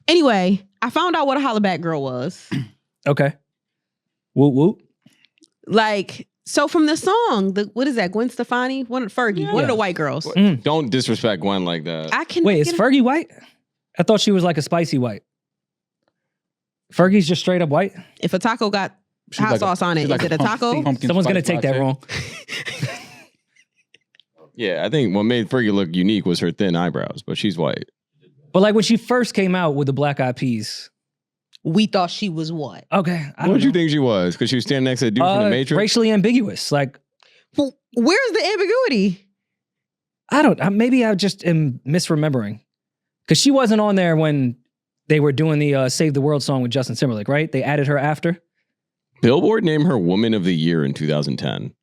Anyway, I found out what a Holla Back Girl was. Okay. Whoop whoop. Like, so from the song, what is that? Gwen Stefani? Fergie. One of the white girls. Don't disrespect Gwen like that. Wait, is Fergie white? I thought she was like a spicy white. Fergie's just straight up white? If a taco got hot sauce on it, is it a taco? Someone's going to take that wrong. Yeah, I think what made Fergie look unique was her thin eyebrows, but she's white. But like when she first came out with the Black Eyed Peas. We thought she was what? Okay. What did you think she was? Because she was standing next to the dude from the Matrix? Racially ambiguous. Like, well, where's the ambiguity? Maybe I just am misremembering. Because she wasn't on there when they were doing the Save the World song with Justin Timberlake, right? They added her after. Billboard named her Woman of the Year in 2010.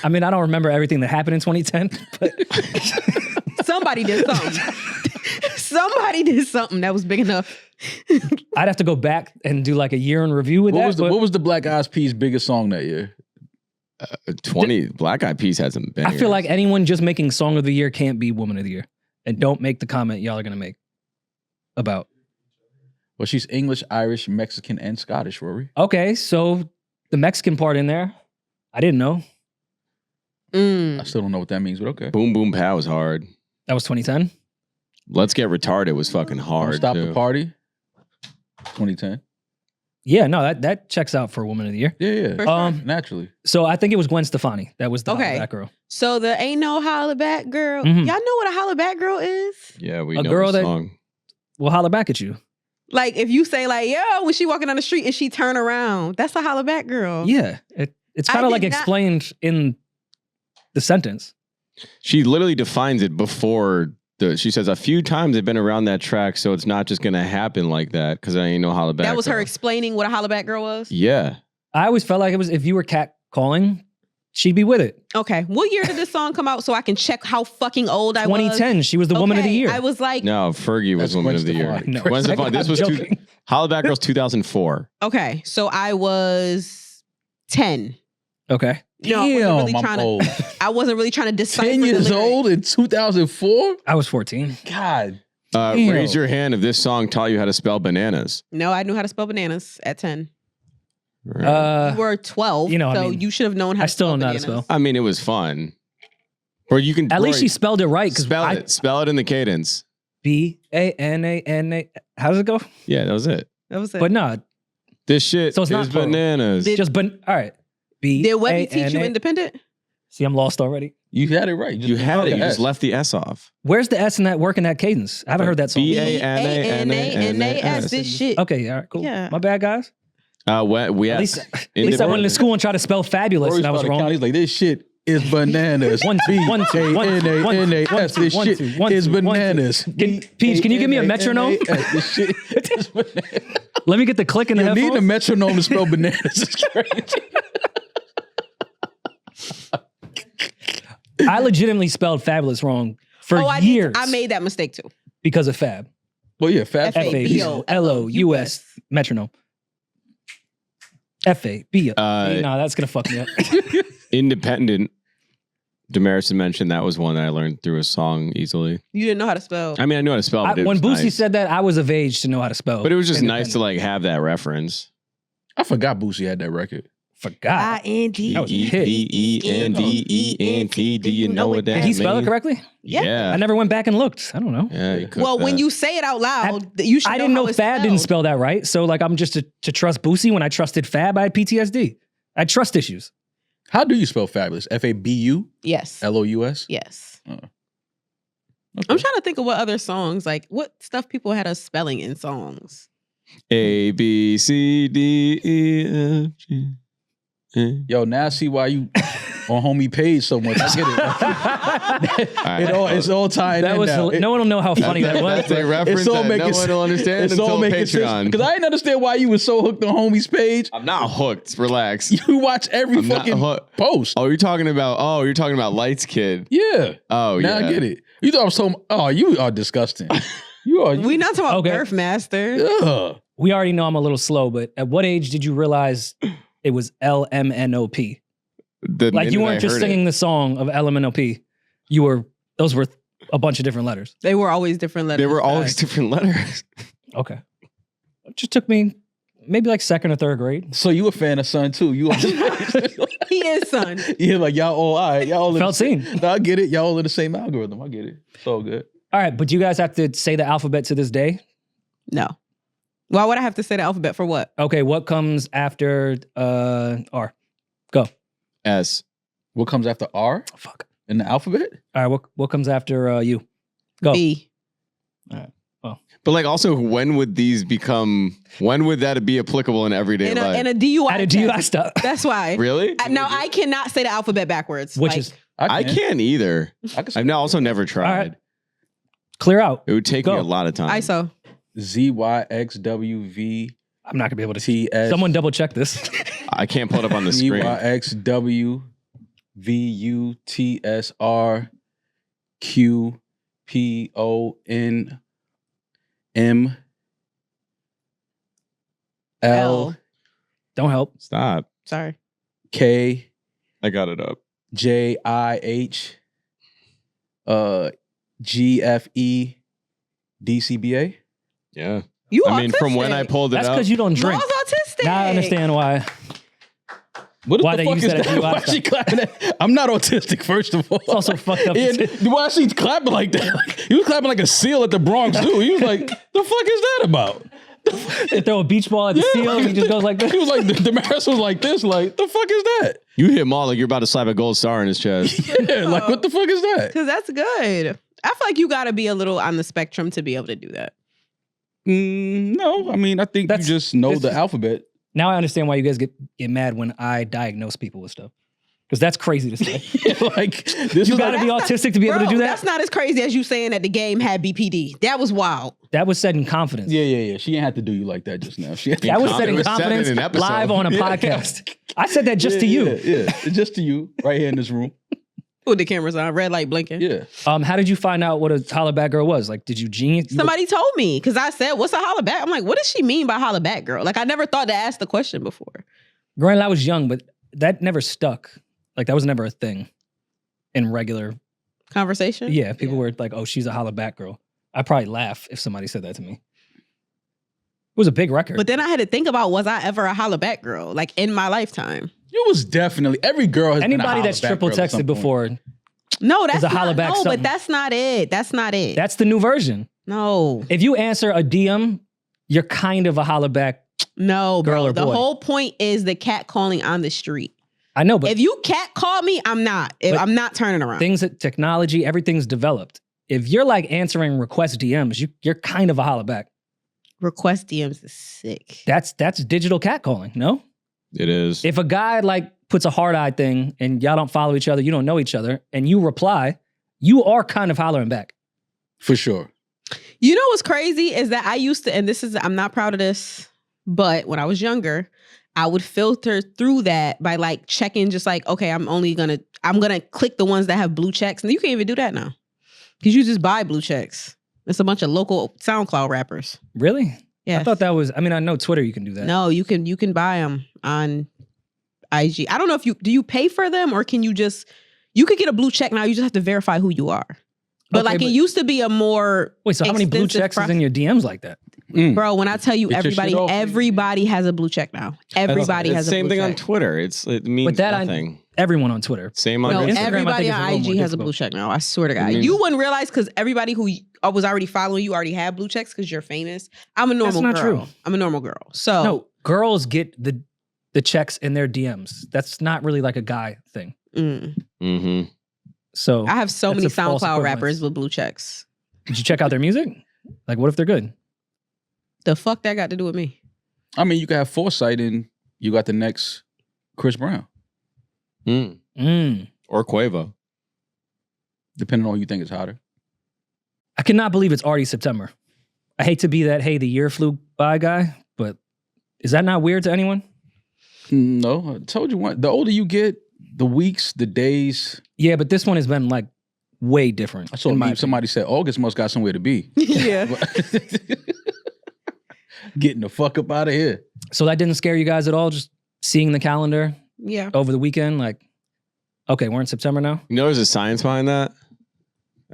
I mean, I don't remember everything that happened in 2010, but somebody did something. Somebody did something that was big enough. I'd have to go back and do like a year in review with what was the Black Eyed Peas' biggest song that year? 20 Black Eyed Peas had some bangers. I feel like anyone just making Song of the Year can't be Woman of the Year. And don't make the comment y'all are going to make about. Well, she's English, Irish, Mexican, and Scottish, Rory. Okay, so the Mexican part in there, I didn't know. I still don't know what that means, but okay. Boom Boom Pow was hard. That was 2010? Let's Get Retarded was fucking hard. Stop the Party, 2010. Yeah, no, that checks out for Woman of the Year. Yeah. Sure. Naturally. So I think it was Gwen Stefani. That was the Holla Back Girl. So the Ain't No Holla Back Girl. Y'all know what a Holla Back Girl is? Yeah, we a know girl the that song. will holler back at you. Like if you say like, yo, when she walking down the street and she turn around, that's a Holla Back Girl. Yeah, it's kind of like explained in the sentence. She literally defines it before she says a few times they've been around that track, so it's not just gonna happen like that because I ain't no Holla Back. That was girl. her explaining what a Holla Back Girl was? Yeah. I always felt like it was if you were catcalling, she'd be with it. Okay. What year did this song come out so I can check how fucking old I was? 2010. She was the Woman of the Year. I was like... No, Fergie was Woman of the Year. No. Gwen Stefani. This was Holla Back Girl's 2004. Okay. So I was 10. Okay. No, I wasn't really trying to decipher 10 years old in 2004? I was 14. God. Raise your hand if this song taught you how to spell bananas. No, I knew how to spell bananas at 10. Right. You were 12, so you should have known how to spell bananas. I still don't know how to spell. I mean, it was fun. Or you can... At least she spelled it right. Spell it in the cadence. B-A-N-A-N-A... How does it go? Yeah, that was it. That was it. But no. This shit so it's is not bananas. All right. Did Webby teach you independent? See, I'm lost already. You had it right. You had it. You just left the S off. Where's the S in that work in that cadence? I haven't heard that song. B-A-N-A-N-A-S. This shit. Okay, all right, cool. Yeah. My bad, guys. At least I went to school and tried to spell fabulous, and I was wrong. He's like, this shit is bananas. One, two. This shit is bananas. Peach, can you give me a metronome? This shit is bananas. Let me get the click in the headphones. You need a metronome to spell bananas. It's crazy. I legitimately spelled fabulous wrrong for years. I made that mistake too. Because of fab. Well, yeah, fab. F-A-B-O-L-O-U-S. Metronome. F-A-B-O. No, that's going to fuck me up. Independent. Demaris mentioned that was one that I learned through a song easily. You didn't know how to spell. I mean, I knew how to spell. But when Boosie said that, I was of age to know how to spell. But it was just nice to like have that reference. I forgot Boosie had that record. Forgot. I-N-D-E-N-D-E-N-T. Do you know what that means? Did he spell it correctly? Yeah. I never went back and looked. I don't know. Yeah, well, when you say it out loud, you should know. I didn't know Fab didn't spell that right. So like I'm just to trust Boosie when I trusted Fab, I had PTSD. I had trust issues. How do you spell fabulous? F-A-B-U? Yes. L-O-U-S? Yes. Oh. Okay. I'm trying to think of what other songs, like what stuff people had us spelling in songs. A, B, C, D, E, F, G. Yo, now I see why you on homie page so much. I get it. It's all tied in now. No one will know how funny that was. That's a reference that no one will understand until Patreon. Because I didn't understand why you were so hooked on homie's page. I'm not hooked. Relax. You watch every fucking post. Oh, you're talking about Lights Kid. Yeah. Oh, now yeah. I get it. You thought I was so... Oh, you are disgusting. We not talking about Birth Master. Ugh. We already know I'm a little slow, but at what age did you realize it was LMNOP? Like you weren't just singing the song of LMNOP. Those were a bunch of different letters? They were always different letters. They were always different letters. Okay. It just took me maybe like 2nd or 3rd grade. So you a fan of Sun too? You He is Son. yeah, like y'all all right. Y'all all Felt seen. No, I get it. Y'all all in the same algorithm. I get it. It's all good. All right, but do you guys have to say the alphabet to this day? No. Why would I have to say the alphabet for what? Okay, what comes after R? Go. S. What comes after R Oh, fuck. in the alphabet? All right, what comes after U? Go. B. But like also, when would that be applicable in everyday life? In a DUI. At a DUI stop. That's why. Really? No, I cannot say the alphabet backwards. Which is I can't either. can Also never tried. All right. Clear out. It would take Go. me a lot of time. ISO. ZYXWV I'm not gonna be able to TS. Someone double check this. I can't pull it up on the screen. ZYXWVUTSRQPONML Don't help. Stop. Sorry. K I got it up. JIH GFE DCBA. Yeah. You I mean, from when I autistic. pulled it That's up. because you don't Noah's drink. autistic. Now I understand why. What Why the they fuck use is that as that? DUI Why is she clapping at? I'm not autistic, first of all. It's also fucked up. And why is she clapping like that? Like, he was clapping like a seal at the Bronx Zoo. He was like, the fuck is that about? They throw a beach ball at the seal and he just goes like this. He was like, Demaris was like this, like, the fuck is that? You hit Maul like you're about to slap a gold star in his chest. Yeah, like, what the fuck is that? Because that's good. I feel like you got to be a little on the spectrum to be able to do that. No, I mean, I think you just know the alphabet. Now I understand why you guys get mad when I diagnose people with stuff. Because that's crazy to say. Like, this You is got to like, be autistic to be able to do that? That's not as crazy as you saying that the game had BPD. That was wild. That was said in confidence. yeah. She ain't have to do you like that just now. She had to That was said in It was said in confidence an episode. live on a podcast. I said that just to you. Yeah, just to you, right here in this room. With the cameras on, red light blinking. Yeah. How did you find out what a Holla Back Girl was? Like, did you genius? Somebody told me because I said, "What's a Holla Back?" I'm like, "What does she mean by Holla Back Girl?" Like, I never thought to ask the question before. Granted, I was young, but that never stuck. Like, that was never a thing in regular Conversation. Yeah, people were like, "Oh, she's a Holla Back Girl." I'd probably laugh if somebody said that to me. It was a big record. But then I had to think about, was I ever a Holla Back Girl? Like in my lifetime? You was definitely, every girl has been a anybody Holla that's Back triple girl at some texted point. before, No, that's a Holla not, Back no, something. but that's not it. That's not it. that's the new version. No. If you answer a DM, you're kind of a Holla Back. No, Girl bro. or The boy? whole point is the cat calling on the street. I know, but If you cat call me, I'm not. But I'm not turning around. things that technology, everything's developed. If you're like answering request DMs, you're kind of a Holla Back. Request DMs is sick. That's digital catcalling, no? It is. If a guy like puts a hard eye thing and y'all don't follow each other, you don't know each other, and you reply, you are kind of hollering back. For sure. You know what's crazy is that I used to, and this is, I'm not proud of this, but when I was younger, I would filter through that by like checking just like, okay, I'm gonna click the ones that have blue checks. And you can't even do that now. Because you just buy blue checks. It's a bunch of local SoundCloud rappers. Really? Yeah. I thought that was, I mean, I know Twitter you can do that. No, you can buy them on IG. I don't know if do you pay for them or can you could get a blue check now, you just have to verify who you are. But Okay, like it used to be a more Wait, so how many blue extensive checks is in your DMs like that? Bro, when I tell you Get your shit off. everybody has a blue check now. Everybody it's has a same blue thing check. on Twitter. It means But that nothing. Everyone on Twitter. Same on No, Instagram, I everybody think, is a on little more IG has a difficult. blue check now. I swear to God. means- You wouldn't realize because everybody who was already following you already had blue checks because you're famous. I'm a normal not girl. true. I'm a normal girl. So No, girls get the checks in their DMs. That's not really like a guy thing. Mm-hmm. So I have so that's many a false SoundCloud equivalence. rappers with blue checks. Did you check out their music? Like, what if they're good? The fuck that got to do with me? I mean, you can have foresight and you got the next Chris Brown, Or Quavo. depending on who you think is hotter. I cannot believe it's already September. I hate to be that, hey, the year flew by guy, but is that not weird to anyone? No, I told you what. The older you get, the weeks, the days. Yeah, but this one has been like way different. I saw in my a meme, somebody said August must got somewhere to be. Yeah. Getting the fuck up out of here. So that didn't scare you guys at all? Just seeing the calendar Yeah. over the weekend? Like, okay, we're in September now? You know there's a science behind that?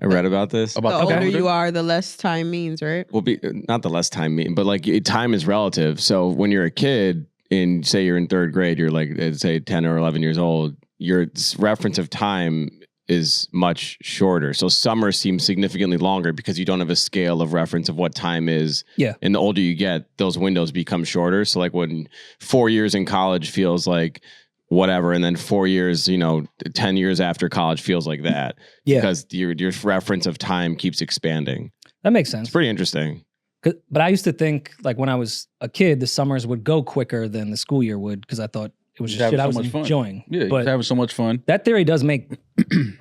I read about this. The About older you are, the less time means, right? Well, not the less time mean, but like time is relative. So when you're a kid and say you're in third grade, you're like, say 10 or 11 years old, your reference of time is much shorter. So summer seems significantly longer because you don't have a scale of reference of what time is. Yeah. And the older you get, those windows become shorter. So like when 4 years in college feels like whatever, and then 4 years, 10 years after college feels like that. Yeah. Because your reference of time keeps expanding. That makes sense. It's pretty interesting. But I used to think, like, when I was a kid, the summers would go quicker than the school year would because I thought it was just shit I was enjoying. Yeah, but you're having so much fun. that theory does make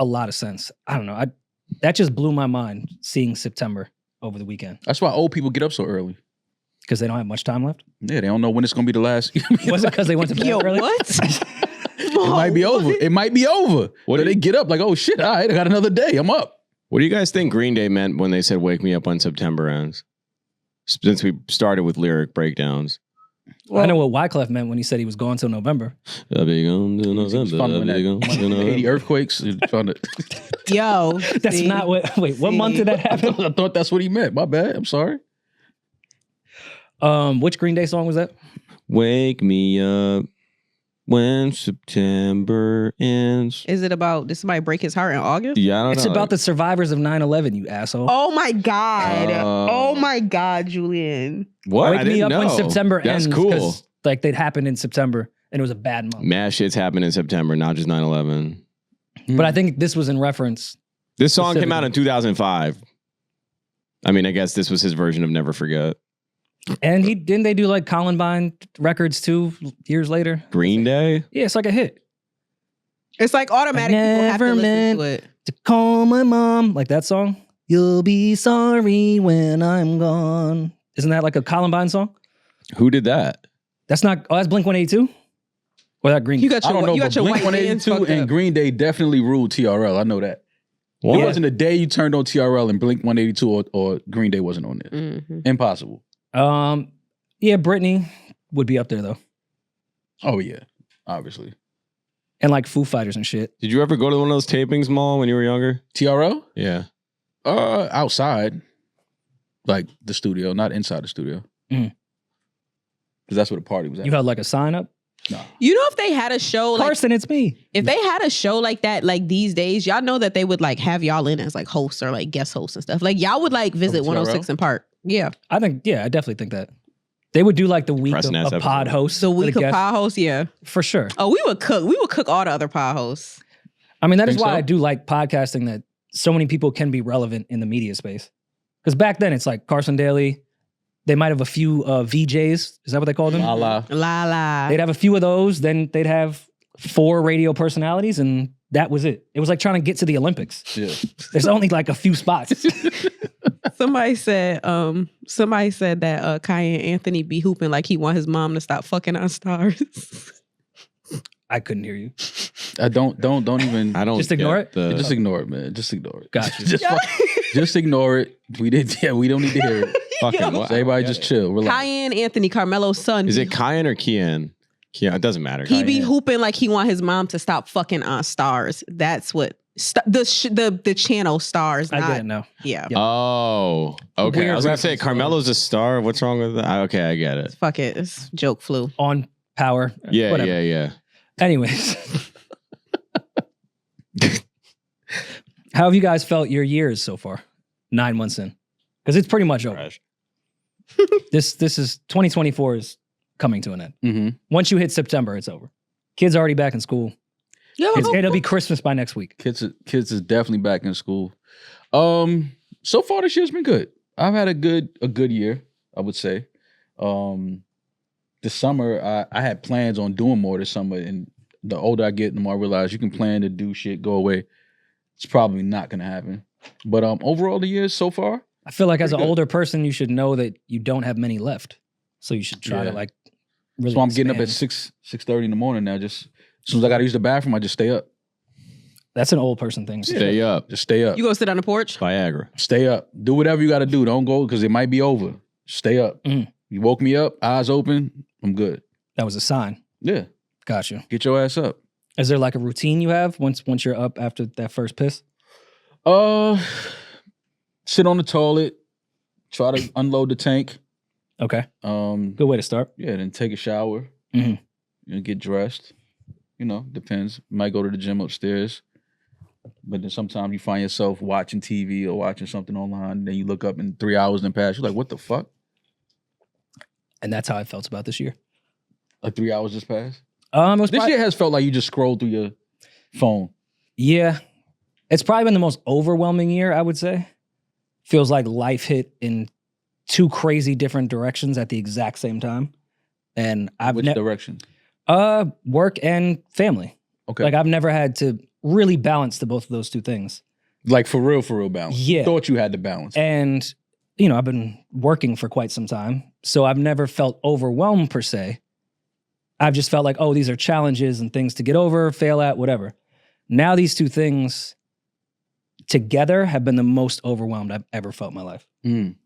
a lot of sense. I don't know. That just blew my mind seeing September over the weekend That's why old people get up so early. because they don't have much time left. Yeah, they don't know when it's going to be the last. Was it because they went to bed early? What? It might be over. It might be over. What So do they get up like, oh shit, all right, I got another day. I'm up. What do you guys think Green Day meant when they said "Wake Me Up When September Ends"? Since we started with lyric breakdowns. I know what Wyclef meant when he said he was going till November. I'll be gone to November. Fun when I'll be that gone to November. 80 earthquakes. Trying to, Yo. That's see? not what. Wait, what month did that happen? I thought that's what he meant. My bad. I'm sorry. Which Green Day song was that? Wake me up when September ends. Is it about, did somebody break his heart in August? Yeah, I don't It's know. about the survivors of 9/11, you asshole. Oh my God. Oh. Oh my God, Julian. What? Wake I me didn't up when know. September That's ends. cool. 'Cause, like, they'd happened in September and it was a bad month. Mass shit's happened in September, not just 9/11. But I think this was in reference. This song came out in 2005. I mean, I guess this was his version of Never Forget. And didn't they do like Columbine records too years later? Green Day? Yeah, it's like a hit. It's like automatic. People have to Never listen to it. To call my mom, like that song. You'll be sorry when I'm gone. Isn't that like a Columbine song? Who did that? That's not. Oh, that's Blink 182. Or that Green. You got I your, don't know, you but got your Blink white hands 182 fucked and up. Green Day definitely ruled TRL. I know that. What? It wasn't a day you turned on TRL and Blink 182 or Green Day wasn't on there. Mhm. Impossible. Yeah, Britney would be up there though, Oh yeah, obviously. and like Foo Fighters and shit. Did you ever go to one of those tapings, Mal, when you were younger? TRL? Yeah. Outside, like the studio, not inside the studio. Mhm. Because that's where the party was at. You had like a sign up. Nah. You know, if they had a show like Carson, it's me. if they had a show like that, like these days, y'all know that they would like have y'all in as like hosts or like guest hosts and stuff. Like y'all would like visit Of 106 TRL? in Park. Yeah. I definitely think that they would do like the week Depressing ass of pod episode. hosts. The for week of guests, pod hosts, yeah. for sure. Oh, we would cook. We would cook all the other pod hosts. I mean, that is Think why so? I do like podcasting, that so many people can be relevant in the media space. Because back then it's like Carson Daly. They might have a few VJs. Is that what they called them? La. La la. They'd have a few of those. Then they'd have 4 radio personalities, and that was it. It was like trying to get to the Olympics. Yeah. There's only like a few spots. Somebody said that Kai Anthony be hooping like he want his mom to stop fucking on stars. I couldn't hear you. Don't even. I don't Just ignore get the- Just ignore it, man. Just ignore it. Gotcha. Just ignore it. We don't need to hear it. fucking Yo. what? So everybody just chill. Relax. Cayenne Anthony, Carmelo's son. Is it Cayenne or Kian? Kian, it doesn't matter. He be Cayenne. hooping like he want his mom to stop fucking on stars. That's what the channel stars. I Not, get it now. Yeah. Yeah. Oh, okay. Weird I was gonna say reference. Carmelo's a star. What's wrong with that? Okay, I get it. Fuck it. It's joke flu. On power. Yeah, Whatever. yeah. Anyways. How have you guys felt your years so far? 9 months in. Because it's pretty much over. Trash. This is 2024 is coming to an end. Mm-hmm. Once you hit September, it's over. Kids are already back in school. Yo, It'll be Christmas by next week. Kids is definitely back in school. So far this year's been good. I've had a good year, I would say. This summer I had plans on doing more this summer, and the older I get, the more I realize you can plan to do shit, go away. It's probably not gonna happen. But overall the year so far, I feel like as an Pretty good. older person, you should know that you don't have many left. So you should try Yeah. to like really so I'm getting up at expand. 6:30 in the morning now. Just as soon as I gotta use the bathroom, I just stay up. That's an old person thing. Stay up. Just stay up. you gonna sit on the porch? Viagra. Stay up. Do whatever you gotta do. Don't go because it might be over. Stay up. Mhm. You woke me up, eyes open, I'm good. That was a sign. Yeah. Gotcha. Get your ass up. Is there like a routine you have once you're up after that first piss? Sit on the toilet, try to unload the tank. Okay. Good way to start. Yeah, then take a shower. Get dressed. Depends. Might go to the gym upstairs. But then sometimes you find yourself watching TV or watching something online, and then you look up and 3 hours then pass. You're like, what the fuck? And that's how I felt about this year. Like 3 hours just passed? This year has felt like you just scrolled through your phone. Yeah. It's probably been the most overwhelming year, I would say. Feels like life hit in two crazy different directions at the exact same time. And Which direction? Work and family. Okay. Like I've never had to really balance the both of those two things. Like for real balance. Yeah. Thought you had to balance. And, I've been working for quite some time. So I've never felt overwhelmed per se. I've just felt like, oh, these are challenges and things to get over, fail at, whatever. Now these two things together have been the most overwhelmed I've ever felt in my life. And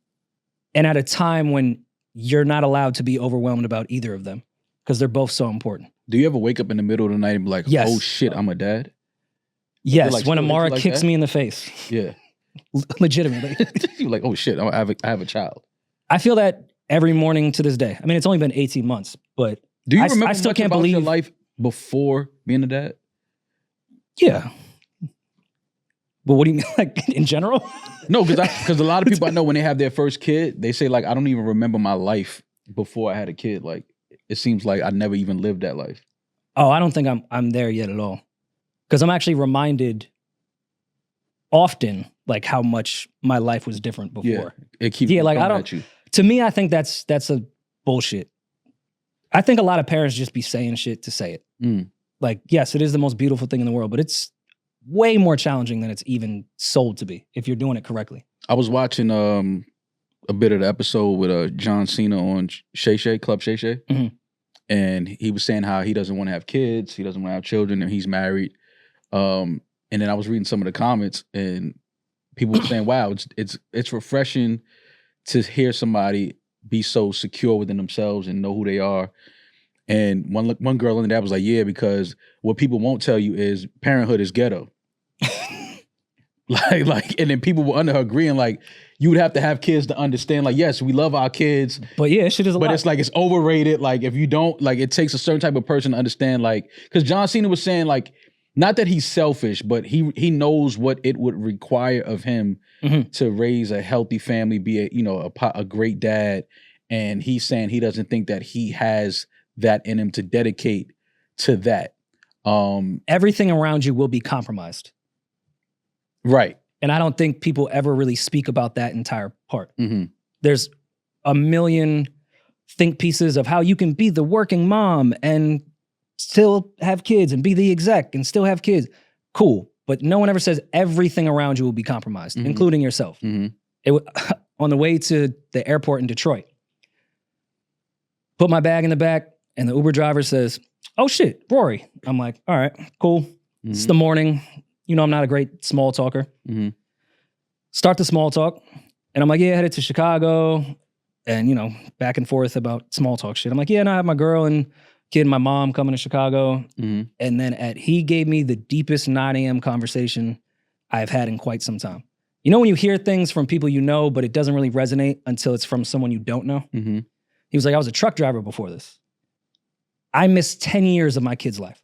at a time when you're not allowed to be overwhelmed about either of them because they're both so important. Do you ever wake up in the middle of the night and be like, yes. Oh shit, I'm a dad? Yes, when Amara kicks me in the face. Yeah. Legitimately. You're like, oh shit, I have a child. I feel that every morning to this day. I mean, it's only been 18 months, but do you remember I still much can't about believe your life before being a dad? Yeah. But what do you mean, like in general? No, because a lot of people I know when they have their first kid, they say like, I don't even remember my life before I had a kid. Like, it seems like I never even lived that life. Oh, I don't think I'm there yet at all. Because I'm actually reminded often like how much my life was different before. Yeah, it keeps like I don't. at you. To me, I think that's a bullshit. I think a lot of parents just be saying shit to say it. Like, yes, it is the most beautiful thing in the world, but it's way more challenging than it's even sold to be if you're doing it correctly. I was watching a bit of the episode with John Cena on Club Shay Shay. And he was saying how he doesn't want to have kids, he doesn't want to have children, and he's married. And then I was reading some of the comments, and people were saying, "Wow, it's refreshing to hear somebody be so secure within themselves and know who they are." And one girl in there was like, "Yeah, because what people won't tell you is parenthood is ghetto." like, and then people were under her agreeing like, you would have to have kids to understand. Like, yes, we love our kids, but yeah, shit is a lot. But it's like it's overrated. Like, if you don't, like, it takes a certain type of person to understand. Like, because John Cena was saying like, not that he's selfish, but he knows what it would require of him to raise a healthy family, be a great dad, and he's saying he doesn't think that he has that in him to dedicate to that. Everything around you will be compromised. Right. And I don't think people ever really speak about that entire part. There's a million think pieces of how you can be the working mom and still have kids and be the exec and still have kids. Cool. But no one ever says everything around you will be compromised, including yourself. On the way to the airport in Detroit, put my bag in the back and the Uber driver says, "Oh shit, Rory." I'm like, all right, cool. It's the morning. I'm not a great small talker. Start the small talk. And I'm like, yeah, headed to Chicago. And, back and forth about small talk shit. I'm like, yeah, no, I have my girl and kid and my mom coming to Chicago. And then he gave me the deepest 9 a.m. conversation I've had in quite some time. When you hear things from people you know, but it doesn't really resonate until it's from someone you don't know. He was like, I was a truck driver before this. I missed 10 years of my kid's life.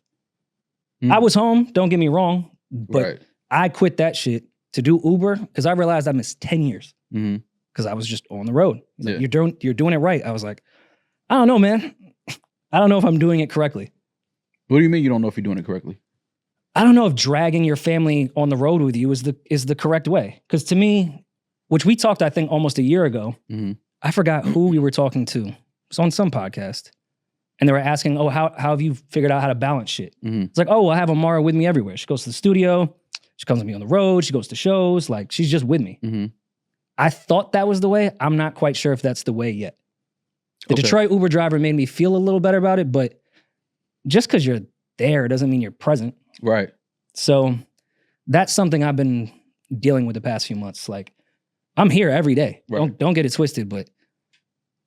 I was home, don't get me wrong. But I quit that shit to do Uber because I realized I missed 10 years because I was just on the road. He's like, you're doing it right. I was like, I don't know, man. I don't know if I'm doing it correctly. What do you mean you don't know if you're doing it correctly? I don't know if dragging your family on the road with you is the correct way. Because to me, which we talked, I think, almost a year ago, I forgot who we were talking to. It was on some podcast. And they were asking, oh, how have you figured out how to balance shit? It's like, oh, I have Amara with me everywhere. She goes to the studio. She comes with me on the road. She goes to shows. Like, she's just with me. I thought that was the way. I'm not quite sure if that's the way yet. The Detroit Uber driver made me feel a little better about it, but just because you're there doesn't mean you're present. Right. So that's something I've been dealing with the past few months. Like, I'm here every day. Right. Don't get it twisted, but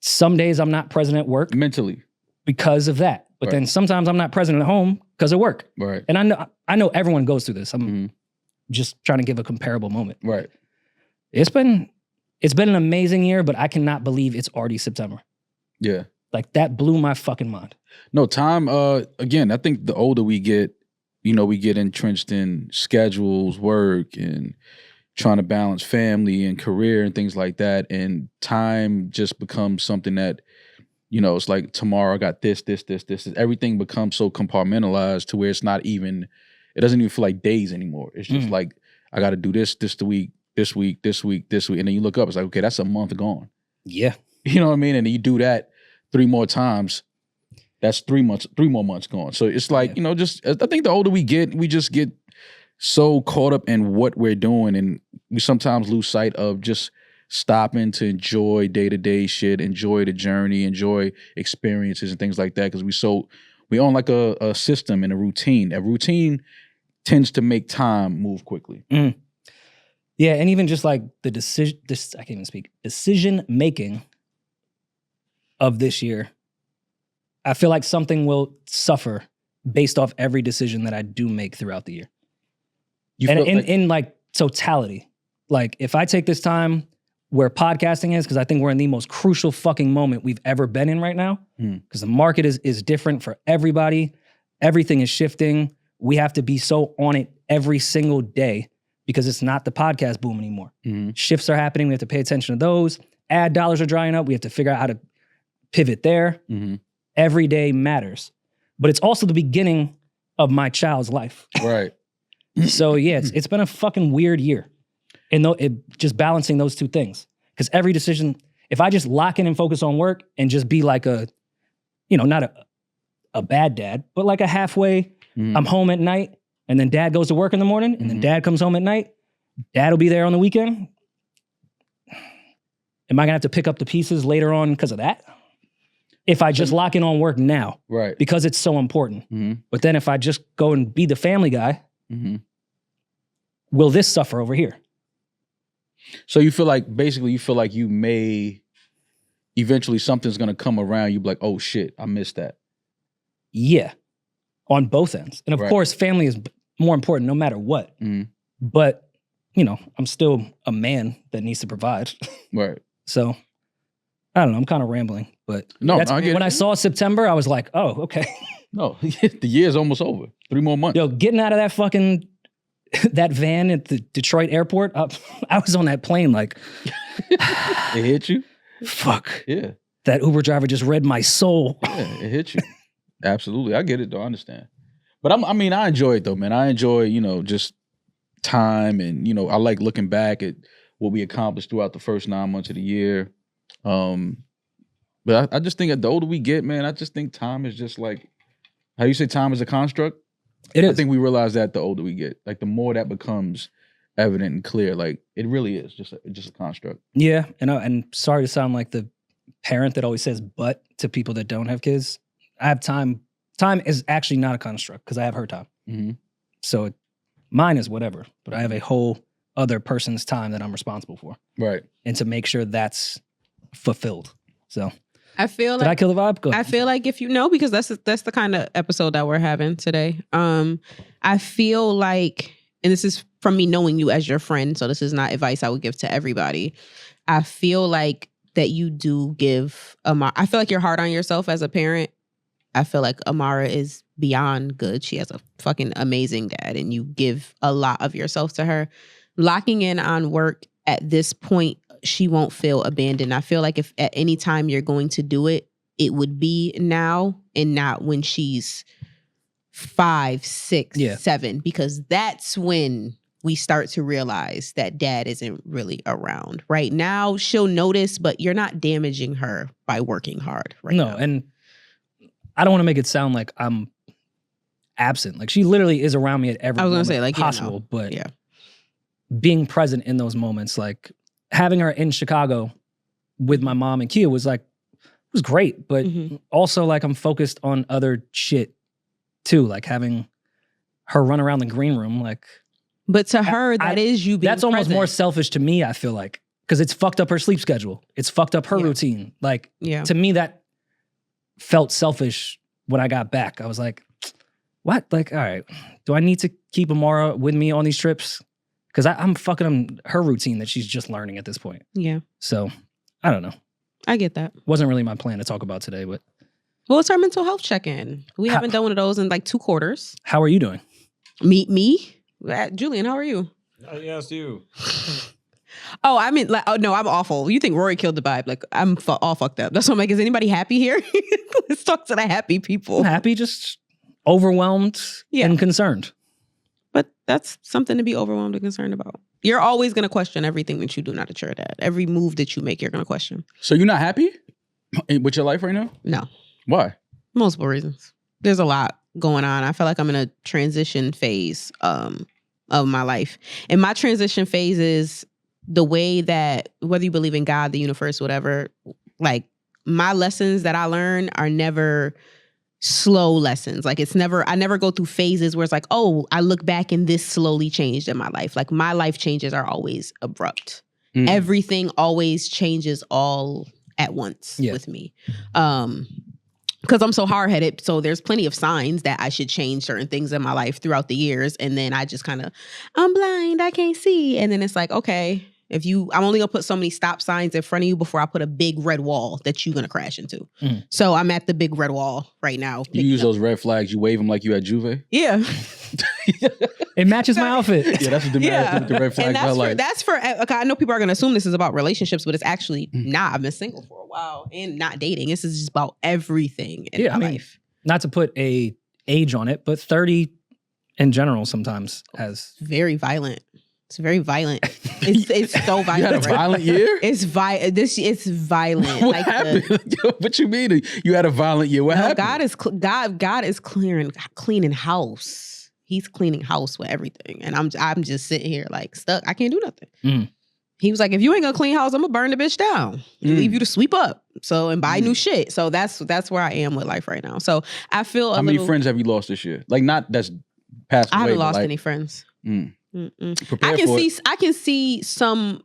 some days I'm not present at work. Mentally. Because of that. But then sometimes I'm not present at home because of work. Right. And I know everyone goes through this. just trying to give a comparable moment. Right. It's been an amazing year, but I cannot believe it's already September. Yeah. Like that blew my fucking mind. No, time, again, I think the older we get, we get entrenched in schedules, work, and trying to balance family and career and things like that. And time just becomes something that, it's like tomorrow I got this. Everything becomes so compartmentalized to where it doesn't even feel like days anymore. It's just like, I got to do this week. And then you look up, it's like, okay, that's a month gone. Yeah. You know what I mean? And then you do that 3 more times. That's 3 more months gone. So it's like, I think the older we get, we just get so caught up in what we're doing. And we sometimes lose sight of just stopping to enjoy day-to-day shit, enjoy the journey, enjoy experiences and things like that. Because we own like a system and a routine. A routine tends to make time move quickly. Mm. Yeah, and even just like the decision making of this year, I feel like something will suffer based off every decision that I do make throughout the year. In totality. Like if I take this time where podcasting is, because I think we're in the most crucial fucking moment we've ever been in right now, because the market is different for everybody. Everything is shifting. We have to be so on it every single day because it's not the podcast boom anymore. Shifts are happening. We have to pay attention to those. Ad dollars are drying up. We have to figure out how to pivot there. Every day matters. But it's also the beginning of my child's life. Right. So yeah, it's been a fucking weird year. And just balancing those two things. Because every decision, if I just lock in and focus on work and just be like not a bad dad, but like a halfway, I'm home at night, and then dad goes to work in the morning, and then dad comes home at night. Dad will be there on the weekend. Am I gonna have to pick up the pieces later on because of that? If I just lock in on work now, right? Because it's so important. But then if I just go and be the family guy, will this suffer over here? So you feel like you may eventually something's gonna come around. You be like, oh shit, I missed that. Yeah, on both ends, and of course, family is more important no matter what. But I'm still a man that needs to provide. Right. So I don't know. I'm kind of rambling, but when I saw September, I was like, oh, okay. No, the year's almost over. 3 more months. Yo, getting out of that fucking that van at the Detroit airport, I was on that plane like, it hit you? Fuck. Yeah. That Uber driver just read my soul. Yeah, it hit you. Absolutely. I get it though. I understand. But I enjoy it though, man. I enjoy, just time and, I like looking back at what we accomplished throughout the first 9 months of the year. But I just think that the older we get, man, I just think time is just like, how you say time is a construct? It is. I think we realize that the older we get, like the more that becomes evident and clear, like it really is just a construct. Yeah. And sorry to sound like the parent that always says but to people that don't have kids. I have time. Time is actually not a construct because I have her time. So mine is whatever, but I have a whole other person's time that I'm responsible for. Right. And to make sure that's fulfilled. So I feel did I kill the vibe? Go ahead. I feel like if because that's the kind of episode that we're having today. I feel like, and this is from me knowing you as your friend, so this is not advice I would give to everybody. I feel like that you do give I feel like you're hard on yourself as a parent. I feel like Amara is beyond good. She has a fucking amazing dad, and you give a lot of yourself to her. Locking in on work at this point, she won't feel abandoned. I feel like if at any time you're going to do it, it would be now and not when she's 5, 6, 7, because that's when we start to realize that dad isn't really around. Right now, she'll notice, but you're not damaging her by working hard right now. No, and I don't want to make it sound like I'm absent. Like she literally is around me at every moment possible, but being present in those moments, like having her in Chicago with my mom and Kia was great, but also like I'm focused on other shit too, like having her run around the green room, like. But to her, that is you being That's almost present. more selfish to me, I feel like, because it's fucked up her sleep schedule. It's fucked up her routine. Like, to me, that felt selfish when I got back. I was like, what? Like, all right, do I need to keep Amara with me on these trips? Because I'm fucking her routine that she's just learning at this point. Yeah. So I don't know. I get that. Wasn't really my plan to talk about today, but. Well, it's our mental health check-in. We haven't done one of those in like 2 quarters. How are you doing? Me? Julian, how are you? Yes, you. Oh, I mean, like, oh no, I'm awful. You think Rory killed the vibe? Like, I'm all fucked up. That's why I'm like, is anybody happy here? Let's talk to the happy people. I'm happy, just overwhelmed and concerned. But that's something to be overwhelmed and concerned about. You're always going to question everything that you do, not that you're dad. Every move that you make, you're going to question. So you're not happy with your life right now? No. Why? Multiple reasons. There's a lot going on. I feel like I'm in a transition phase of my life. And my transition phase is the way that, whether you believe in God, the universe, whatever, like my lessons that I learn are never slow lessons. Like I never go through phases where it's like, oh, I look back and this slowly changed in my life. Like my life changes are always abrupt. Everything always changes all at once with me. Because I'm so hard-headed, so there's plenty of signs that I should change certain things in my life throughout the years, and then I just kind of, I'm blind, I can't see, and then it's like, okay, I'm only gonna put so many stop signs in front of you before I put a big red wall that you're gonna crash into. So I'm at the big red wall right now. You use those red flags, you wave them like you at Juve? Yeah. It matches my outfit. Yeah, that's what the red flags are like. That's for, okay, I know people are gonna assume this is about relationships, but it's actually not. I've been single for a while and not dating. This is just about everything in my life. Not to put a age on it, but 30 in general sometimes has very violent. It's very violent. It's so violent. You had a violent year? It's violent. What like happened? What you mean? You had a violent year? What happened? God is cleaning house. He's cleaning house with everything, and I'm just sitting here like stuck. I can't do nothing. He was like, if you ain't gonna clean house, I'm gonna burn the bitch down. Leave you to sweep up. And buy new shit. So that's where I am with life right now. So I feel How many friends have you lost this year? Like not that's passed away. I haven't lost any friends. I can see some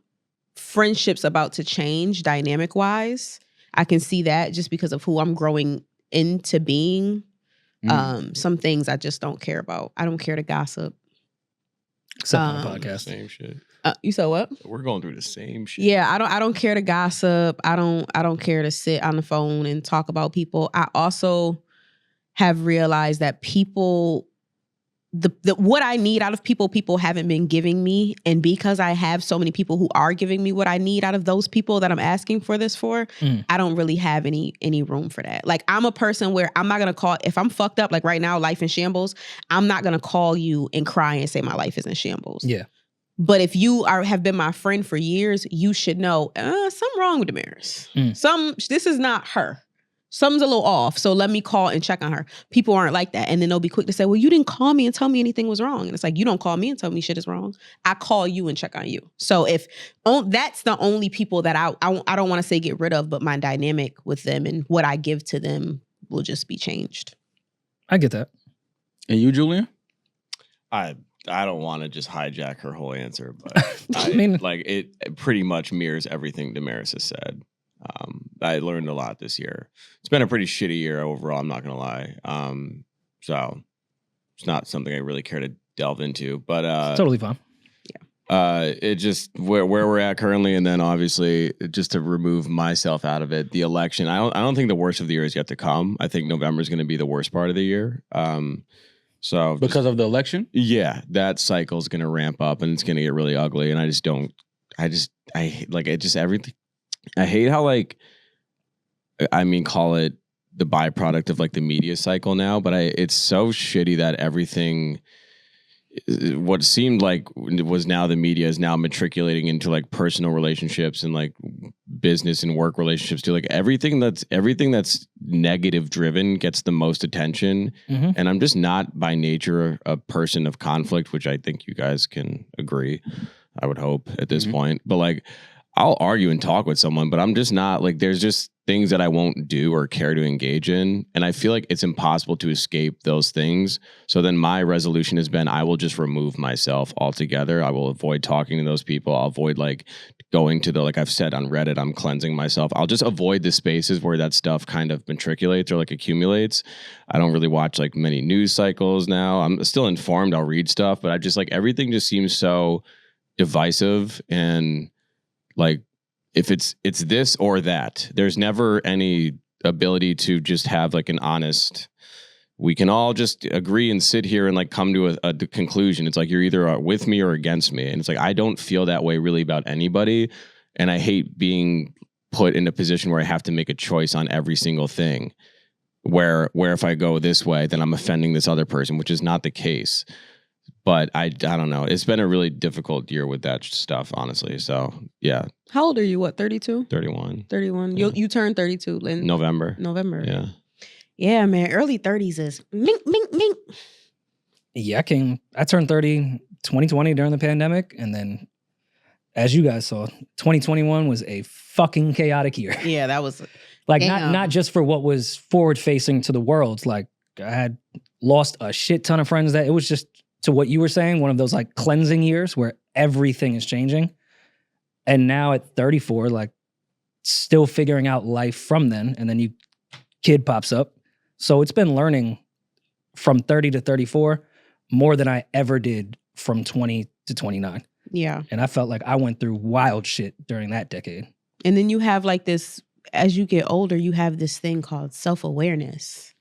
friendships about to change dynamic wise. I can see that just because of who I'm growing into being. Some things I just don't care about. I don't care to gossip. Except on the podcast. Same shit. You said what? We're going through the same shit. Yeah, I don't care to gossip. I don't care to sit on the phone and talk about people. I also have realized that people, the what I need out of people haven't been giving me. And because I have so many people who are giving me what I need out of those people that I'm asking for this for, I don't really have any room for that. Like I'm a person where I'm not gonna call, if I'm fucked up, like right now, life in shambles, I'm not gonna call you and cry and say my life is in shambles. Yeah. But if you have been my friend for years, you should know something wrong with Demaris. This is not her. Something's a little off. So let me call and check on her. People aren't like that. And then they'll be quick to say, well, you didn't call me and tell me anything was wrong. And it's like, you don't call me and tell me shit is wrong. I call you and check on you. So that's the only people that I don't want to say get rid of, but my dynamic with them and what I give to them will just be changed. I get that. And you, Julian? I don't want to just hijack her whole answer, but I mean, like it pretty much mirrors everything Demaris has said. I learned a lot this year. It's been a pretty shitty year overall, I'm not going to lie. So it's not something I really care to delve into, but totally fine. It just where we're at currently, and then obviously just to remove myself out of it, the election. I don't think the worst of the year is yet to come. I think November is going to be the worst part of the year. So because of the election? Yeah, that cycle is going to ramp up and it's going to get really ugly. And I hate how call it the byproduct of like the media cycle now, but it's so shitty that everything, what seemed like was now the media is now matriculating into like personal relationships and like business and work relationships too. Like everything that's negative driven gets the most attention. And I'm just not by nature a person of conflict, which I think you guys can agree, I would hope at this point. But like, I'll argue and talk with someone, but I'm just not like, there's just things that I won't do or care to engage in. And I feel like it's impossible to escape those things. So then my resolution has been, I will just remove myself altogether. I will avoid talking to those people. I'll avoid like going to like I've said on Reddit, I'm cleansing myself. I'll just avoid the spaces where that stuff kind of matriculates or like accumulates. I don't really watch like many news cycles now. I'm still informed. I'll read stuff, but I just like everything just seems so divisive and like if it's this or that. There's never any ability to just have like an honest, we can all just agree and sit here and like come to a conclusion. It's like you're either with me or against me. And it's like I don't feel that way really about anybody. And I hate being put in a position where I have to make a choice on every single thing. Where if I go this way, then I'm offending this other person, which is not the case. But I don't know. It's been a really difficult year with that stuff, honestly. So, yeah. How old are you? What, 32? 31. 31. Yeah. You turned 32 in November. Yeah. Yeah, man. Early 30s is mink, mink, mink. Yeah, I turned 30 2020 during the pandemic. And then, as you guys saw, 2021 was a fucking chaotic year. Yeah, that was... Like, not just for what was forward-facing to the world. Like, I had lost a shit ton of friends that it was just, to what you were saying, one of those, like, cleansing years where everything is changing. And now at 34, like, still figuring out life from then. And then kid pops up. So it's been learning from 30 to 34 more than I ever did from 20 to 29. Yeah. And I felt like I went through wild shit during that decade. And then you have, like, this... As you get older, you have this thing called self-awareness.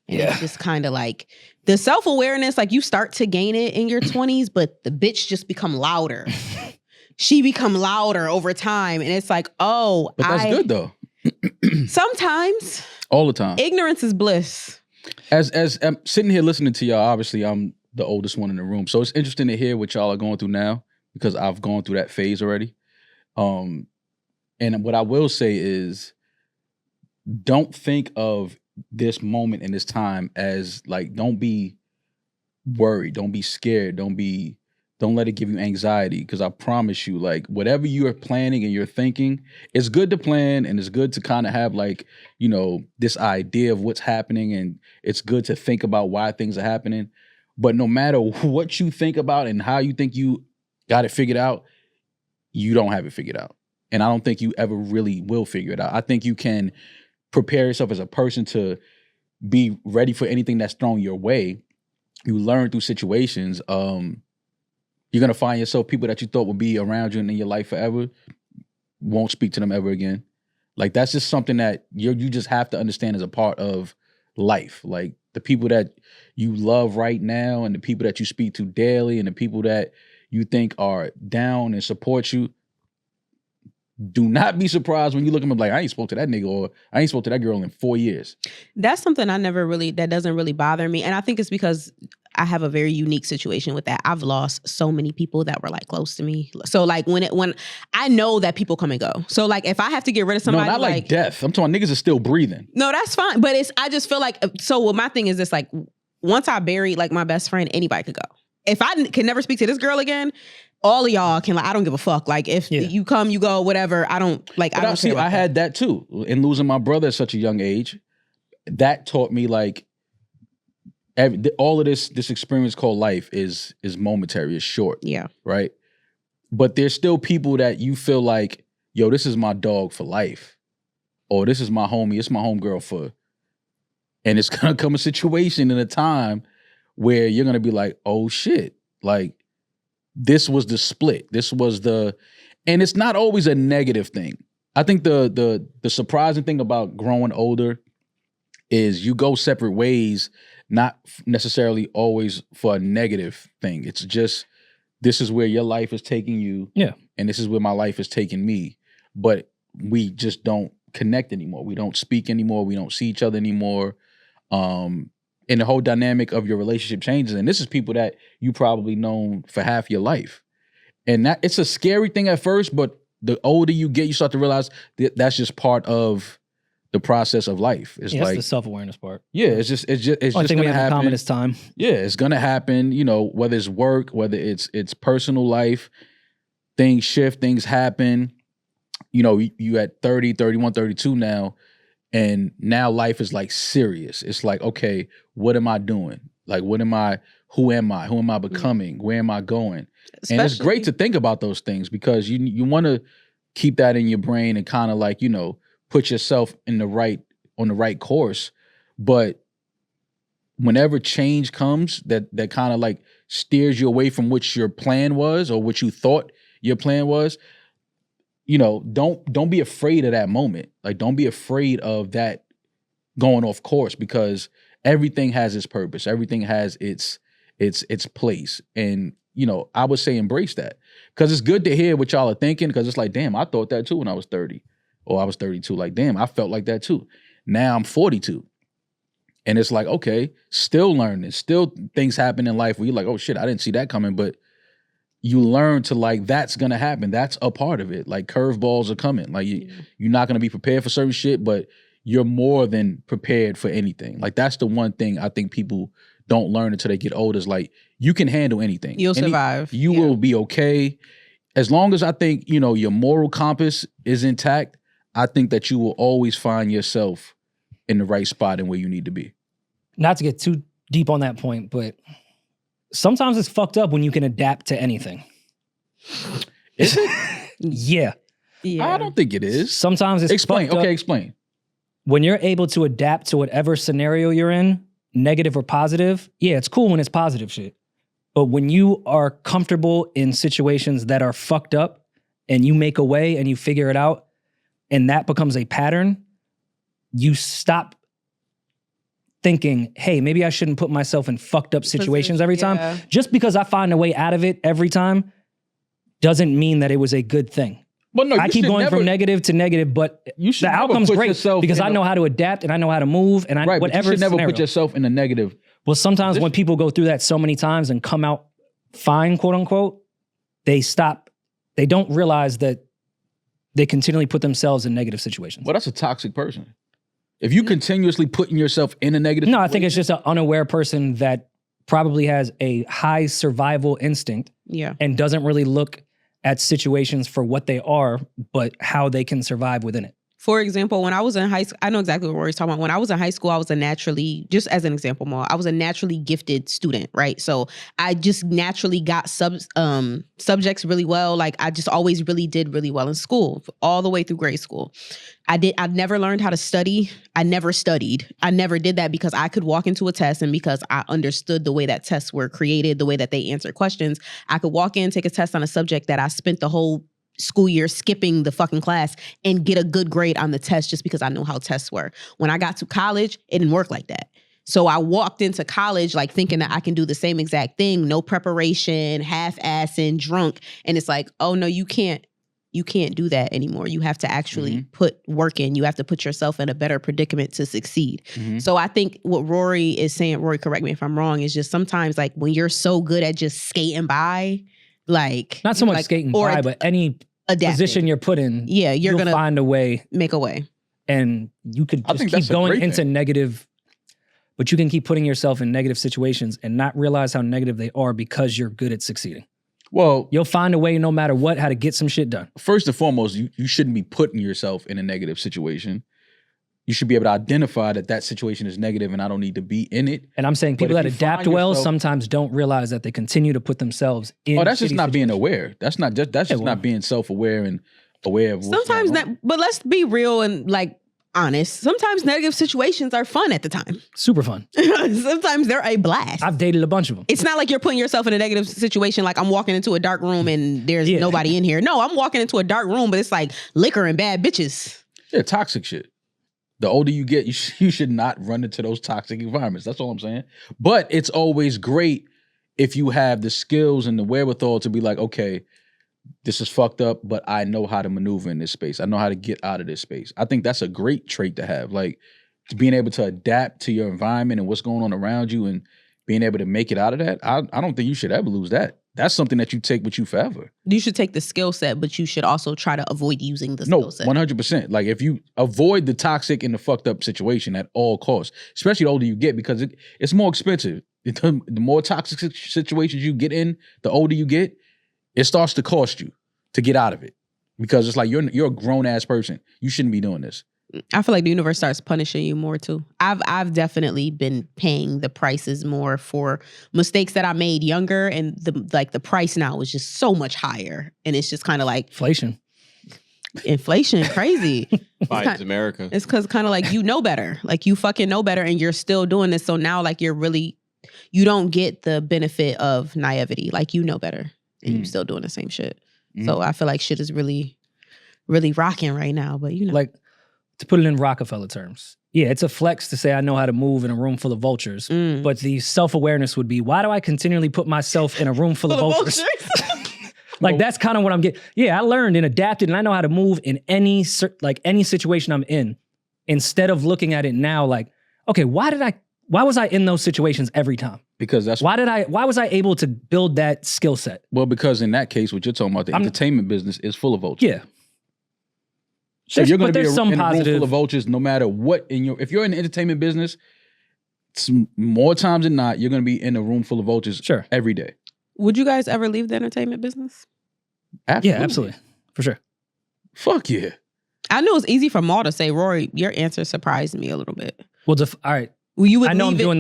And it's just kind of like the self-awareness, like you start to gain it in your 20s, but the bitch just become louder. She become louder over time. And it's like, oh, but that's good though. Sometimes. All the time. Ignorance is bliss. As I'm sitting here listening to y'all, obviously I'm the oldest one in the room. So it's interesting to hear what y'all are going through now because I've gone through that phase already. And what I will say is, don't think of this moment in this time as like, don't be worried, don't be scared, don't let it give you anxiety. Because I promise you, like whatever you are planning and you're thinking, it's good to plan and it's good to kind of have like, you know, this idea of what's happening and it's good to think about why things are happening. But no matter what you think about and how you think you got it figured out, you don't have it figured out. And I don't think you ever really will figure it out. I think you can prepare yourself as a person to be ready for anything that's thrown your way. You learn through situations. You're going to find yourself, people that you thought would be around you and in your life forever, won't speak to them ever again. Like, that's just something that you just have to understand as a part of life. Like, the people that you love right now and the people that you speak to daily and the people that you think are down and support you, do not be surprised when you look at them like, I ain't spoke to that nigga or I ain't spoke to that girl in 4 years. That's something that doesn't really bother me. And I think it's because I have a very unique situation with that. I've lost so many people that were like close to me. So like when I know that people come and go. So like if I have to get rid of somebody, no, not like death. I'm talking niggas are still breathing. No, that's fine. But I just feel like, so what my thing is this, like once I buried like my best friend, anybody could go. If I can never speak to this girl again, all of y'all can, like, I don't give a fuck. Like, if you come, you go, whatever. I don't, like, but I don't see, I had that too. In losing my brother at such a young age, that taught me, like, all of this experience called life is momentary, it's short. Yeah. Right? But there's still people that you feel like, yo, this is my dog for life. Or this is my homie, it's my homegirl for. And it's going to come a situation in a time where you're going to be like, oh, shit. Like, this was the split. This was and it's not always a negative thing. I think the surprising thing about growing older is you go separate ways, not necessarily always for a negative thing. It's just, this is where your life is taking you. Yeah. And this is where my life is taking me. But we just don't connect anymore. We don't speak anymore. We don't see each other anymore. And the whole dynamic of your relationship changes. And this is people that you probably known for half your life. And that it's a scary thing at first, but the older you get, you start to realize that's just part of the process of life. It's like the self-awareness part. Yeah, it's just I think we have in common is time. Yeah, it's gonna happen, you know, whether it's work, whether it's personal life, things shift, things happen. You know, you at 30, 31, 32 now. And now life is like serious. It's like, okay, what am I doing? Like, who am I? Who am I becoming? Where am I going? And it's great to think about those things because you want to keep that in your brain and kind of like, you know, put yourself on the right course. But whenever change comes that kind of like steers you away from what your plan was or what you thought your plan was, you know, don't be afraid of that moment. Like, don't be afraid of that going off course, because everything has its purpose. Everything has its place. And, you know, I would say embrace that, because it's good to hear what y'all are thinking, because it's like, damn, I thought that too when I was 30 or I was 32. Like, damn, I felt like that too. Now I'm 42. And it's like, okay, still learning, still things happen in life where you're like, oh shit, I didn't see that coming. But you learn to, like, that's gonna happen. That's a part of it. Like, curveballs are coming. Like, you're not gonna be prepared for certain shit, but you're more than prepared for anything. Like, that's the one thing I think people don't learn until they get older, is like, you can handle anything. You'll survive. You will be okay. As long as, I think, you know, your moral compass is intact, I think that you will always find yourself in the right spot and where you need to be. Not to get too deep on that point, but sometimes it's fucked up when you can adapt to anything. Is it? Yeah. I don't think it is. Sometimes it's Explain. fucked up. Okay, explain. When you're able to adapt to whatever scenario you're in, negative or positive, yeah, it's cool when it's positive shit. But when you are comfortable in situations that are fucked up and you make a way and you figure it out and that becomes a pattern, you stop thinking, hey, maybe I shouldn't put myself in fucked up situations every time. Just because I find a way out of it every time doesn't mean that it was a good thing. Well, no, I keep going from negative to negative, but the outcome's great because I know how to adapt and I know how to move and whatever. But you should never put yourself in a negative. Well, sometimes when people go through that so many times and come out fine, quote unquote, they stop. They don't realize that they continually put themselves in negative situations. Well, that's a toxic person. If you continuously putting yourself in a negative situation. I think it's just an unaware person that probably has a high survival instinct and doesn't really look at situations for what they are, but how they can survive within it. For example, when I was in high school, I know exactly what Rory's talking about. When I was in high school, I was a naturally, just as an example, Mal, I was a naturally gifted student, right? So I just naturally got subjects really well. Like, I just always really did really well in school, all the way through grade school. I never learned how to study. I never studied. I never did that because I could walk into a test, and because I understood the way that tests were created, the way that they answered questions, I could walk in, take a test on a subject that I spent the whole school year skipping the fucking class and get a good grade on the test just because I know how tests were. When I got to college, it didn't work like that. So I walked into college like thinking that I can do the same exact thing, no preparation, half-assing, drunk. And it's like, oh no, you can't do that anymore. You have to actually put work in. You have to put yourself in a better predicament to succeed. So I think what Rory is saying, Rory, correct me if I'm wrong, is just sometimes like when you're so good at just skating by, like not so much like, skating by, but any position you're put in, you're gonna find a way, make a way, and you could just keep going into negative. But you can keep putting yourself in negative situations and not realize how negative they are because you're good at succeeding. Well, you'll find a way, no matter what, how to get some shit done. First and foremost, you shouldn't be putting yourself in a negative situation. You should be able to identify that situation is negative and I don't need to be in it. And I'm saying people that adapt well sometimes don't realize that they continue to put themselves in. Oh, that's just not being aware. That's just not being self-aware and aware of what's sometimes going on. But let's be real and like honest. Sometimes negative situations are fun at the time. Super fun. Sometimes they're a blast. I've dated a bunch of them. It's not like you're putting yourself in a negative situation like I'm walking into a dark room and there's nobody in here. No, I'm walking into a dark room, but it's like liquor and bad bitches. Yeah, toxic shit. The older you get, you should not run into those toxic environments. That's all I'm saying. But it's always great if you have the skills and the wherewithal to be like, okay, this is fucked up, but I know how to maneuver in this space. I know how to get out of this space. I think that's a great trait to have. Like, being able to adapt to your environment and what's going on around you and being able to make it out of that. I don't think you should ever lose that. That's something that you take with you forever. You should take the skill set, but you should also try to avoid using the skill set. 100%. Like, if you avoid the toxic and the fucked up situation at all costs, especially the older you get, because it's more expensive. The more toxic situations you get in, the older you get, it starts to cost you to get out of it. Because it's like, you're a grown-ass person. You shouldn't be doing this. I feel like the universe starts punishing you more too. I've definitely been paying the prices more for mistakes that I made younger, and the price now is just so much higher, and it's just kind of like inflation, crazy. Biden's America. It's because kind of like you know better, like you fucking know better, and you're still doing this. So now like you don't get the benefit of naivety, like you know better, and you still doing the same shit. So I feel like shit is really, really rocking right now. But you know, Like, to put it in Rockefeller terms, yeah, it's a flex to say I know how to move in a room full of vultures. But the self-awareness would be, why do I continually put myself in a room full of vultures? Like, that's kind of what I'm getting. Yeah, I learned and adapted, and I know how to move in any situation I'm in. Instead of looking at it now like, okay, why was I in those situations every time? Because that's why was I able to build that skill set? Well, because in that case, what you're talking about, the entertainment business is full of vultures. Yeah. So you're going to be in a room positive full of vultures no matter what. If you're in the entertainment business, more times than not, you're going to be in a room full of vultures every day. Would you guys ever leave the entertainment business? Absolutely. Yeah, absolutely. For sure. Fuck yeah. I know it's easy for Maul to say, Rory, your answer surprised me a little bit. Well, all right. Well, you would I know I'm leave doing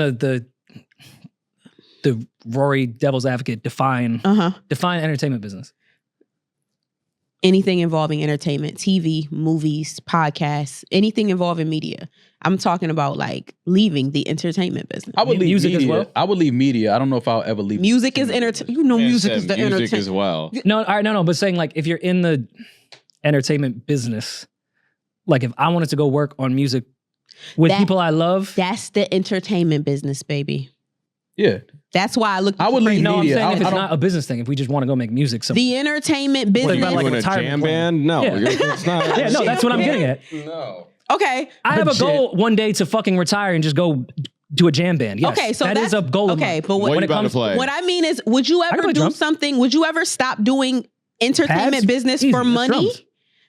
the Rory devil's advocate, define entertainment business. Anything involving entertainment, TV, movies, podcasts, anything involving media. I'm talking about like leaving the entertainment business. I would leave music media as well. I would leave media. I don't know if I'll ever leave music is entertainment. You know, music is the entertainment as well. No, all right, no. But saying like, if you're in the entertainment business, like if I wanted to go work on music with people I love, that's the entertainment business, baby. Yeah. That's why I look. I would leave no, I'm media. saying if it's not a business thing, if we just want to go make music, the entertainment business. What, like doing a retirement jam plan. band? No, Yeah. it's not. yeah, no, that's what I'm getting at. No. Okay. I have a goal one day to fucking retire and just go do a jam band. Yes, okay, so that is a goal. Okay, of mine. but What when you it about comes to play? what I mean is, would you ever play do drums. something? Would you ever stop doing entertainment Pads? business Easy, for it's money? drums.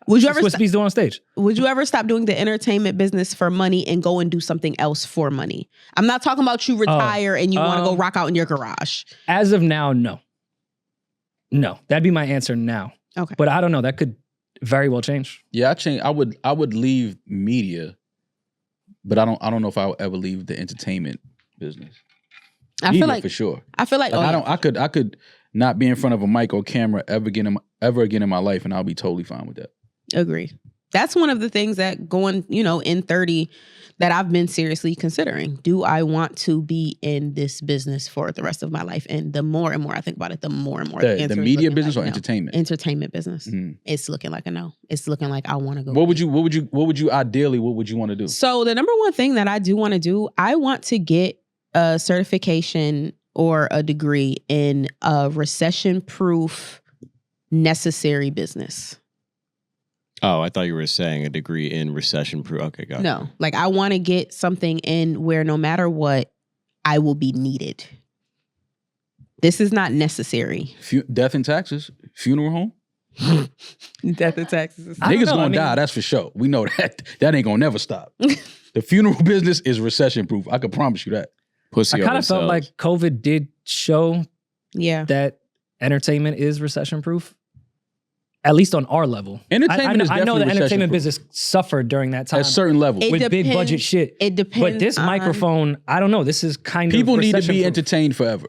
Would you That's ever? what Speed's doing on stage. Would you ever stop doing the entertainment business for money and go and do something else for money? I'm not talking about you retire and you want to go rock out in your garage. As of now, no. No, that'd be my answer now. Okay. But I don't know. That could very well change. Yeah, I would leave media, but I don't know if I would ever leave the entertainment business. I Media, feel like for sure. I feel like I could not be in front of a mic or camera ever again in my life, and I'll be totally fine with that. Agree. That's one of the things that going, in 30 that I've been seriously considering. Do I want to be in this business for the rest of my life? And the more and more I think about it, the more and more The answer is media looking business like or no. entertainment? Entertainment business. Mhm. It's looking like a no. It's looking like I want to go. What would you ideally, what would you want to do? So the number one thing that I do want to do, I want to get a certification or a degree in a recession-proof necessary business. Oh, I thought you were saying a degree in recession proof. Okay, got it. No, like I want to get something in where no matter what, I will be needed. This is not necessary. Death and taxes, funeral home. Death and taxes. Niggas gonna die, that's for sure. We know that. That ain't gonna never stop. The funeral business is recession proof. I can promise you that. Pussy I kind of felt oversells. like COVID did show Yeah. that entertainment is recession proof. At least on our level. Entertainment is I know definitely the entertainment recession-proof. business suffered during that time. At certain levels. It with big depends- budget shit. It depends. But this on- microphone, I don't know. This is kind People of need to be recession-proof. entertained forever.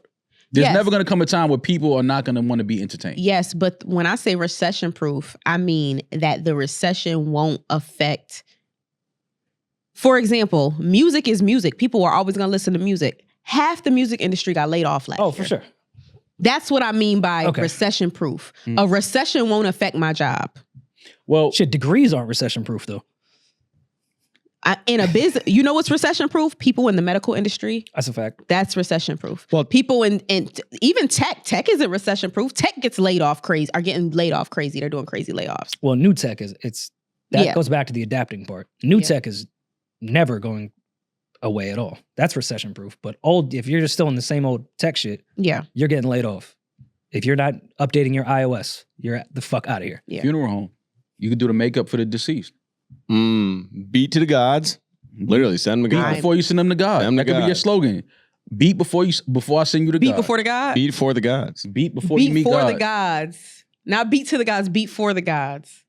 There's Yes. never gonna come a time where people are not gonna want to be entertained. Yes, but when I say recession proof, I mean that the recession won't affect. For example, music is music. People are always going to listen to music. Half the music industry got laid off last year. Oh, for sure. That's what I mean by Okay. recession proof. A recession won't affect my job. Well, Shit, degrees aren't recession proof though. In a business, you know what's recession proof? People in the medical industry. That's a fact. That's recession proof. Well- people in even tech isn't recession proof. Tech gets laid off crazy, are getting laid off crazy. They're doing crazy layoffs. Well, new tech that Yeah. goes back to the adapting part. New Yeah. tech is never going away at all. That's recession proof. But if you're just still in the same old tech shit, Yeah. you're getting laid off. If you're not updating your iOS, you're the fuck out of here. Yeah. funeral home. You could do the makeup for the deceased. Beat to the gods. Literally, send them a Beat guy. before you send them to God. Send them That to could be your God. slogan. Beat before I send you to Beat God. before the God. Beat for the gods. Beat before you Beat meet for God. the gods. Not beat to the gods, beat for the gods.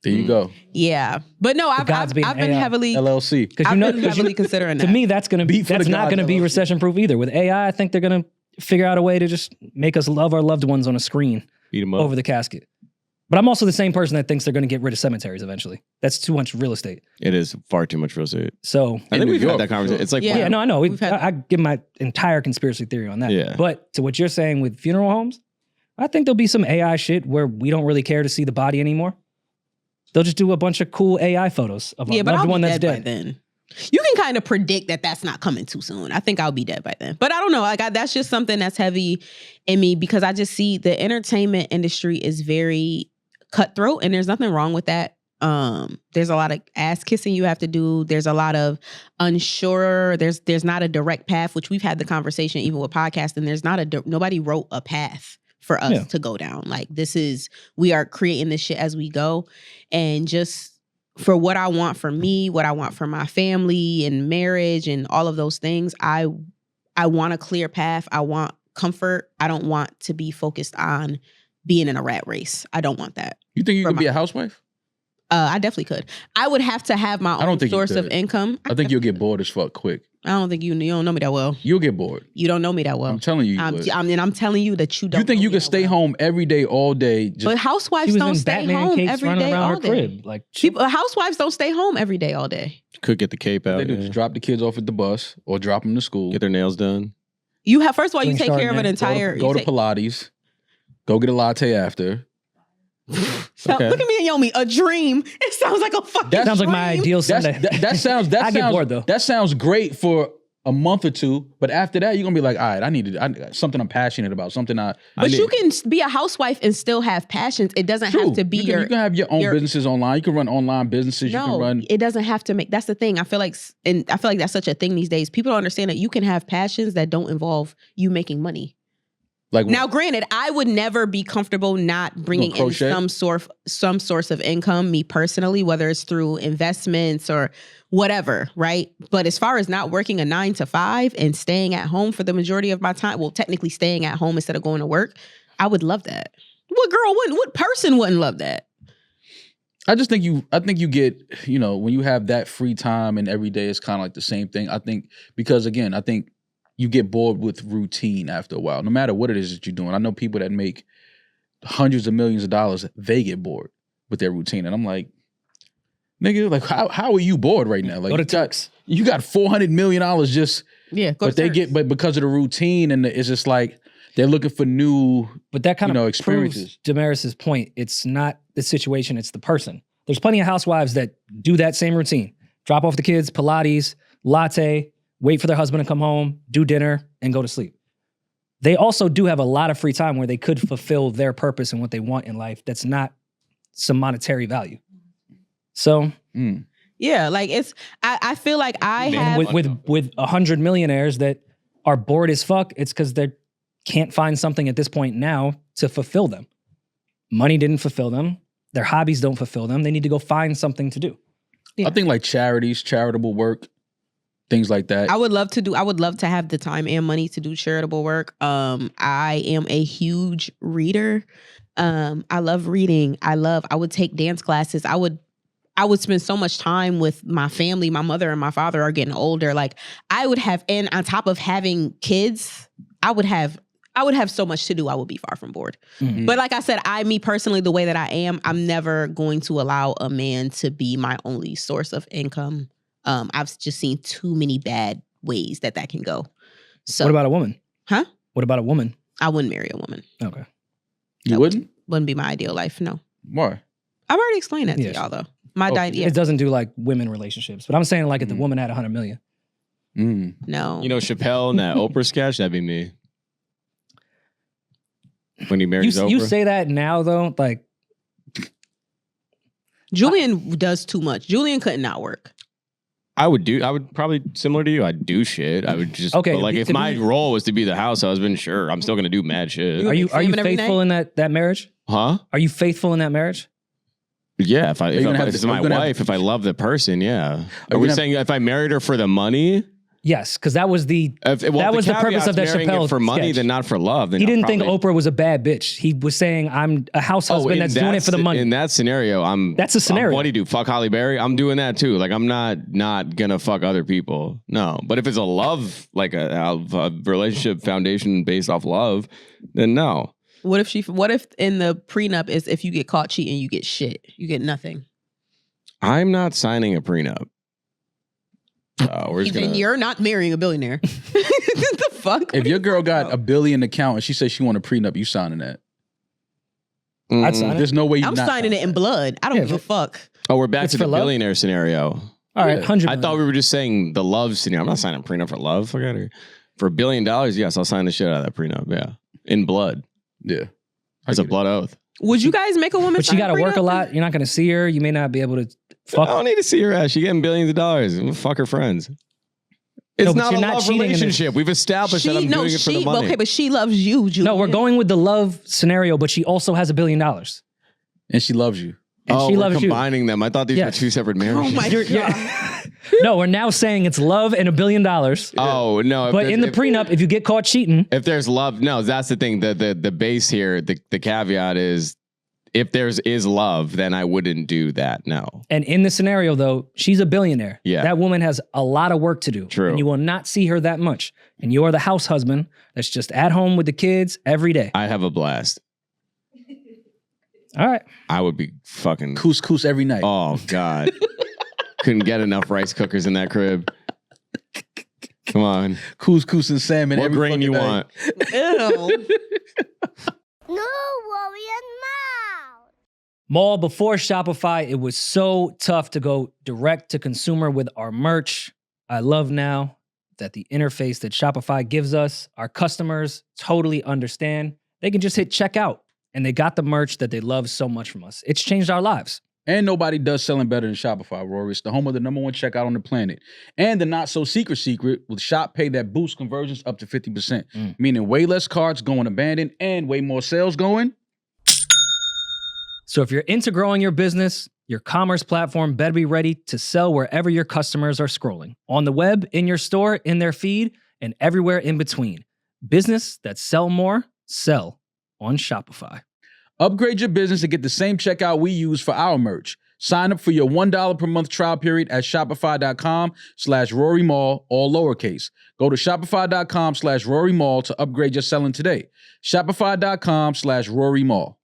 There you go. Yeah. But no, I've gods being been AI. heavily LLC. Because I've been heavily considering to that. me, that's gonna be Beat for that's the not gods, gonna be LLC. recession proof either. With AI, I think they're gonna figure out a way to just make us love our loved ones on a screen Beat them up. over the casket. But I'm also the same person that thinks they're gonna get rid of cemeteries eventually. That's too much real estate. It is far too much real estate. So I think New we've York, had that conversation. sure. It's like, Yeah. yeah, no, I know. We've had I give my entire conspiracy theory on that. Yeah. But to what you're saying with funeral homes, I think there'll be some AI shit where we don't really care to see the body anymore. They'll just do a bunch of cool AI photos of a loved one that's dead. By then. You can kind of predict that that's not coming too soon. I think I'll be dead by then. But I don't know. Like that's just something that's heavy in me because I just see the entertainment industry is very cutthroat, and there's nothing wrong with that. There's a lot of ass kissing you have to do. There's a lot of unsure. There's not a direct path, which we've had the conversation even with podcasting. There's not nobody wrote a path for us to go down. Like we are creating this shit as we go, and just for what I want for me, what I want for my family and marriage and all of those things, I want a clear path. I want comfort. I don't want to be focused on being in a rat race. I don't want that. You think you could be a housewife? I definitely could. I would have to have my own source of income. I think you'll get bored as fuck quick. I don't think you don't know me that well. You'll get bored. You don't know me that well. I'm telling you. I'm telling you that you don't. You think you can stay home every day, all day? But housewives don't stay home every day, all day. Like housewives don't stay home every day, all day. Could get the cape out. They do just drop the kids off at the bus or drop them to school. Get their nails done. You have first of all, you take care of an entire. Go to Pilates. Go get a latte after. Okay. Look at me and Yomi. A dream. It sounds like a fucking. That sounds like my ideal Sunday. That sounds. I get bored though. That sounds great for a month or two, but after that, you're gonna be like, all right, I need something I'm passionate about. Something you can be a housewife and still have passions. It doesn't have to be you can have your own businesses online. You can run online businesses. No, you can run. It doesn't have to make. That's the thing. I feel like that's such a thing these days. People don't understand that you can have passions that don't involve you making money. Like now, granted, I would never be comfortable not bringing in some source of income, me personally, whether it's through investments or whatever, right? But as far as not working a 9 to 5 and staying at home for the majority of my time, well, technically staying at home instead of going to work, I would love that. What girl wouldn't? What person wouldn't love that? I think you get, when you have that free time and every day is kind of like the same thing. I think because again, I think you get bored with routine after a while, no matter what it is that you're doing. I know people that make hundreds of millions of dollars, they get bored with their routine. And I'm like, nigga, like how are you bored right now? Like go to Turks. You got $400 million just but because of the routine, and it's just like they're looking for new but that kind of experiences. Demaris's point. It's not the situation, it's the person. There's plenty of housewives that do that same routine. Drop off the kids, Pilates, latte, wait for their husband to come home, do dinner, and go to sleep. They also do have a lot of free time where they could fulfill their purpose and what they want in life that's not some monetary value. So, yeah, like I feel like I have with 100 millionaires that are bored as fuck. It's because they can't find something at this point now to fulfill them. Money didn't fulfill them. Their hobbies don't fulfill them. They need to go find something to do. Yeah. I think like charities, charitable work, things like that. I would love to have the time and money to do charitable work. I am a huge reader. I love reading. I would take dance classes. I would spend so much time with my family. My mother and my father are getting older. Like and on top of having kids, I would have so much to do. I would be far from bored. Mm-hmm. But like I said, me personally, the way that I am, I'm never going to allow a man to be my only source of income. I've just seen too many bad ways that can go. So what about a woman? Huh? What about a woman? I wouldn't marry a woman. Okay. You wouldn't? Wouldn't be my ideal life, no. Why? I've already explained that to y'all, though. It doesn't do like women relationships, but I'm saying like if the woman had 100 million. No. Chappelle in that Oprah sketch, that'd be me. When he marries Oprah. You say that now, though, like. Julian does too much. Julian could not work. I would probably, similar to you, I'd do shit. I would just, okay. But like if my role was to be the house husband, sure, I'm still going to do mad shit. Are you faithful in that marriage? Huh? Are you faithful in that marriage? Yeah, if it's my wife, if I love the person, yeah. Are we saying if I married her for the money? Yes, because that was the purpose of that Chappelle for money, sketch. Then not for love. Then he didn't think Oprah was a bad bitch. He was saying, "I'm a house husband that's doing it for the money." In that scenario, that's a scenario. What do you do? Fuck Halle Berry? I'm doing that too. Like I'm not gonna fuck other people. No, but if it's a love, like a relationship foundation based off love, then no. What if in the prenup is if you get caught cheating, you get shit. You get nothing. I'm not signing a prenup. You're not marrying a billionaire. The fuck? If your girl got $1 billion account and she says she want a prenup, you signing that? I'd sign it. There's no way you're I'm not signing it in blood. I don't give a fuck. Oh, we're back It's to for the love? billionaire scenario. All right, 100 I thought we were just saying the love scenario. I'm not signing a prenup for love. Fuck out of here. For $1 billion, yes, I'll sign the shit out of that prenup. Yeah. In blood. Yeah. As a blood oath. Would you guys make a woman? But you got to work a lot. You're not going to see her. You may not be able to fuck. I don't need to see her ass. She's getting billions of dollars. Fuck her friends. It's No, but not you're a not love cheating in this. relationship. We've established that I'm doing it for the money. Okay, but she loves you, Julian. No, we're going with the love scenario, but she also has $1 billion. And she loves you. And she we're loves you. combining them. I thought these were Yes. two separate marriages. Oh my Yeah. No, we're now saying it's love and $1 billion. Oh, no. But in the prenup, if you get caught cheating, if there's love, no, that's the thing. The base here, the caveat is if there's love, then I wouldn't do that. No. and in the scenario though, she's a billionaire. Yeah. That woman has a lot of work to do. True. And you will not see her that much. And you're the house husband that's just at home with the kids every day. I have a blast. All right. I would be fucking. Couscous every night. Oh, God. Couldn't get enough rice cookers in that crib. Come on. Couscous and salmon What every grain fucking you night. want? Ew. No worrying now. Mall, before Shopify, it was so tough to go direct to consumer with our merch. I love now that the interface that Shopify gives us, our customers totally understand. They can just hit checkout and they got the merch that they love so much from us. It's changed our lives. And nobody does selling better than Shopify, Rory. It's the home of the #1 checkout on the planet. And the not so secret with Shop Pay that boosts conversions up to 50%, meaning way less carts going abandoned and way more sales going. So if you're into growing your business, your commerce platform better be ready to sell wherever your customers are scrolling. On the web, in your store, in their feed, and everywhere in between. Business that sell more, sell on Shopify. Upgrade your business and get the same checkout we use for our merch. Sign up for your $1 per month trial period at shopify.com/Rory Mal, all lowercase. Go to shopify.com/Rory Mal to upgrade your selling today. Shopify.com/Rory Mal.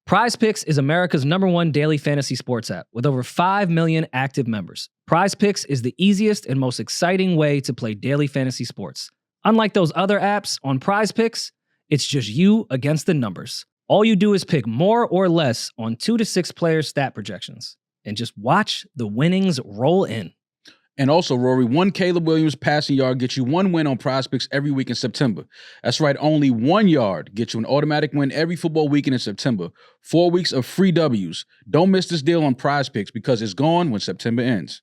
PrizePicks is America's #1 daily fantasy sports app with over 5 million active members. PrizePicks is the easiest and most exciting way to play daily fantasy sports. Unlike those other apps, on PrizePicks, it's just you against the numbers. All you do is pick more or less on 2 to 6 player stat projections and just watch the winnings roll in. And also, Rory, one Caleb Williams passing yard gets you one win on PrizePicks every week in September. That's right, only 1 yard gets you an automatic win every football weekend in September. 4 weeks of free W's. Don't miss this deal on PrizePicks because it's gone when September ends.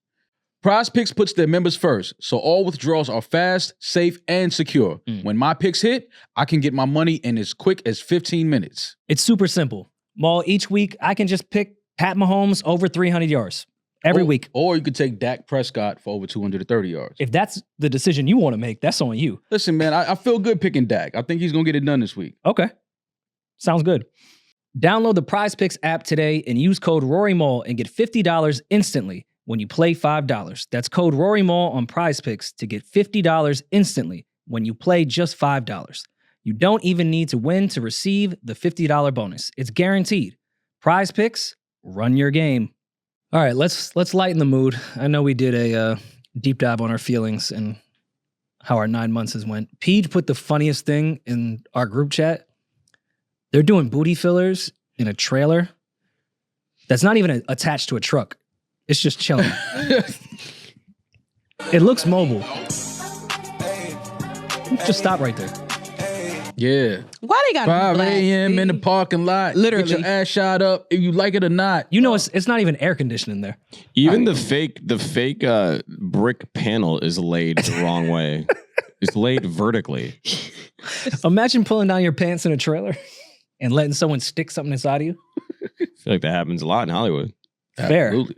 PrizePicks puts their members first, so all withdrawals are fast, safe, and secure. When my picks hit, I can get my money in as quick as 15 minutes. It's super simple. Maul, each week I can just pick Pat Mahomes over 300 yards every week. Or you could take Dak Prescott for over 230 yards. If that's the decision you want to make, that's on you. Listen, man, I feel good picking Dak. I think he's going to get it done this week. Okay. Sounds good. Download the PrizePicks app today and use code RoryMall and get $50 instantly when you play $5. That's code RoryMall on PrizePicks to get $50 instantly when you play just $5. You don't even need to win to receive the $50 bonus. It's guaranteed. PrizePicks, run your game. All right, let's lighten the mood. I know we did a deep dive on our feelings and how our 9 months has went. Peach put the funniest thing in our group chat. They're doing booty fillers in a trailer that's not even attached to a truck. It's just chilling. It looks mobile. Just stop right there. Yeah. Why they got 5 black, a.m. in the dude? parking lot. Literally. Get your ass shot up if you like it or not. You know, it's not even air conditioning there. Even the fake brick panel is laid the wrong way. It's laid vertically. Imagine pulling down your pants in a trailer and letting someone stick something inside of you. I feel like that happens a lot in Hollywood. Fair. Absolutely.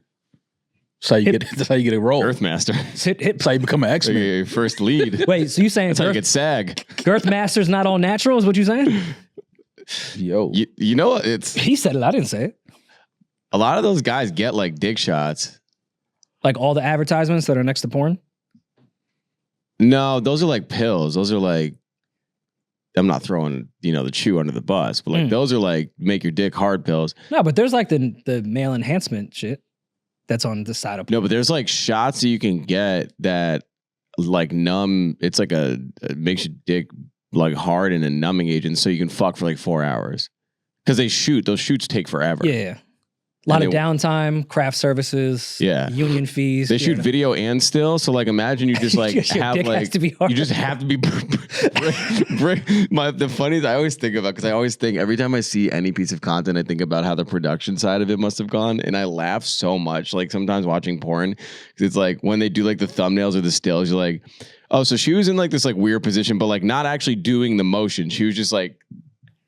That's how you get a role. Earthmaster. Hit. That's how you become an X-Men. Your first lead. Wait, so you saying That's how you get SAG. Girth Master's not all natural is what you saying? Yo. You know what? It's He said it. I didn't say it. a lot of those guys get like dick shots. Like all the advertisements that are next to porn? No, those are like pills. Those are like, I'm not throwing, the chew under the bus, but like those are like make your dick hard pills. No, but there's like the male enhancement shit that's on the side of porn. No, but there's like shots that you can get that like numb. It's like it makes your dick like hard and a numbing agent so you can fuck for like 4 hours. Because those shoots take forever. Yeah. A lot of downtime, craft services, union fees. They shoot video and still. So like, imagine you just like have like, you just have to be. The funniest I always think about, because I always think every time I see any piece of content, I think about how the production side of it must have gone, and I laugh so much. Like sometimes watching porn, because it's like when they do like the thumbnails or the stills, you're like, oh, so she was in like this like weird position, but like not actually doing the motion. She was just like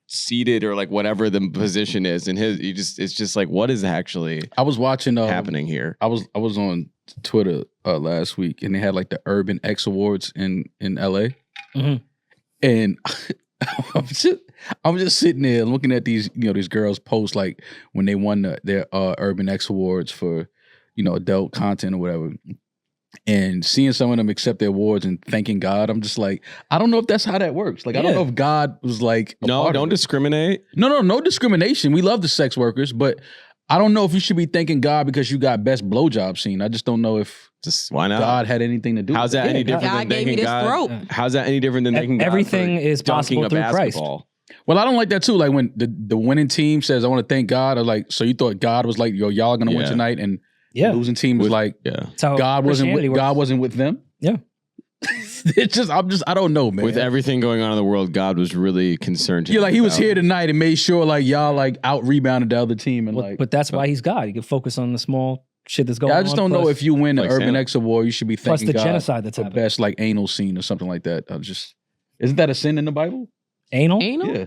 seated or like whatever the position is, and it's just like, what is actually I was watching happening here. I was on Twitter last week, and they had like the Urban X Awards in LA. Mm-hmm. And I'm just sitting there looking at these girls post like when they won their Urban X Awards for adult content or whatever, and seeing some of them accept their awards and thanking God. I'm just like, I don't know if that's how that works. Like, I don't know if God was like, no, don't discriminate. No discrimination. We love the sex workers, but I don't know if you should be thanking God because you got best blowjob scene. I just don't know if why not? God had anything to do with it. How's that any different than thanking God? How's that any different than thanking God? Everything is possible through Christ. Well, I don't like that too. Like when the winning team says, I want to thank God, or like, so you thought God was like, yo, y'all gonna win tonight, and the losing team was like, God wasn't with them. Yeah. It's just, I don't know, man. With everything going on in the world, God was really concerned. Yeah, like he was here tonight and made sure like y'all like out rebounded the other team, and but that's why he's God. He can focus on the small shit that's going on. I just don't know if you win the Urban X Award, you should be thanking God genocide that's for happening. Best like anal scene or something like that. Isn't that a sin in the Bible? Anal? Yeah.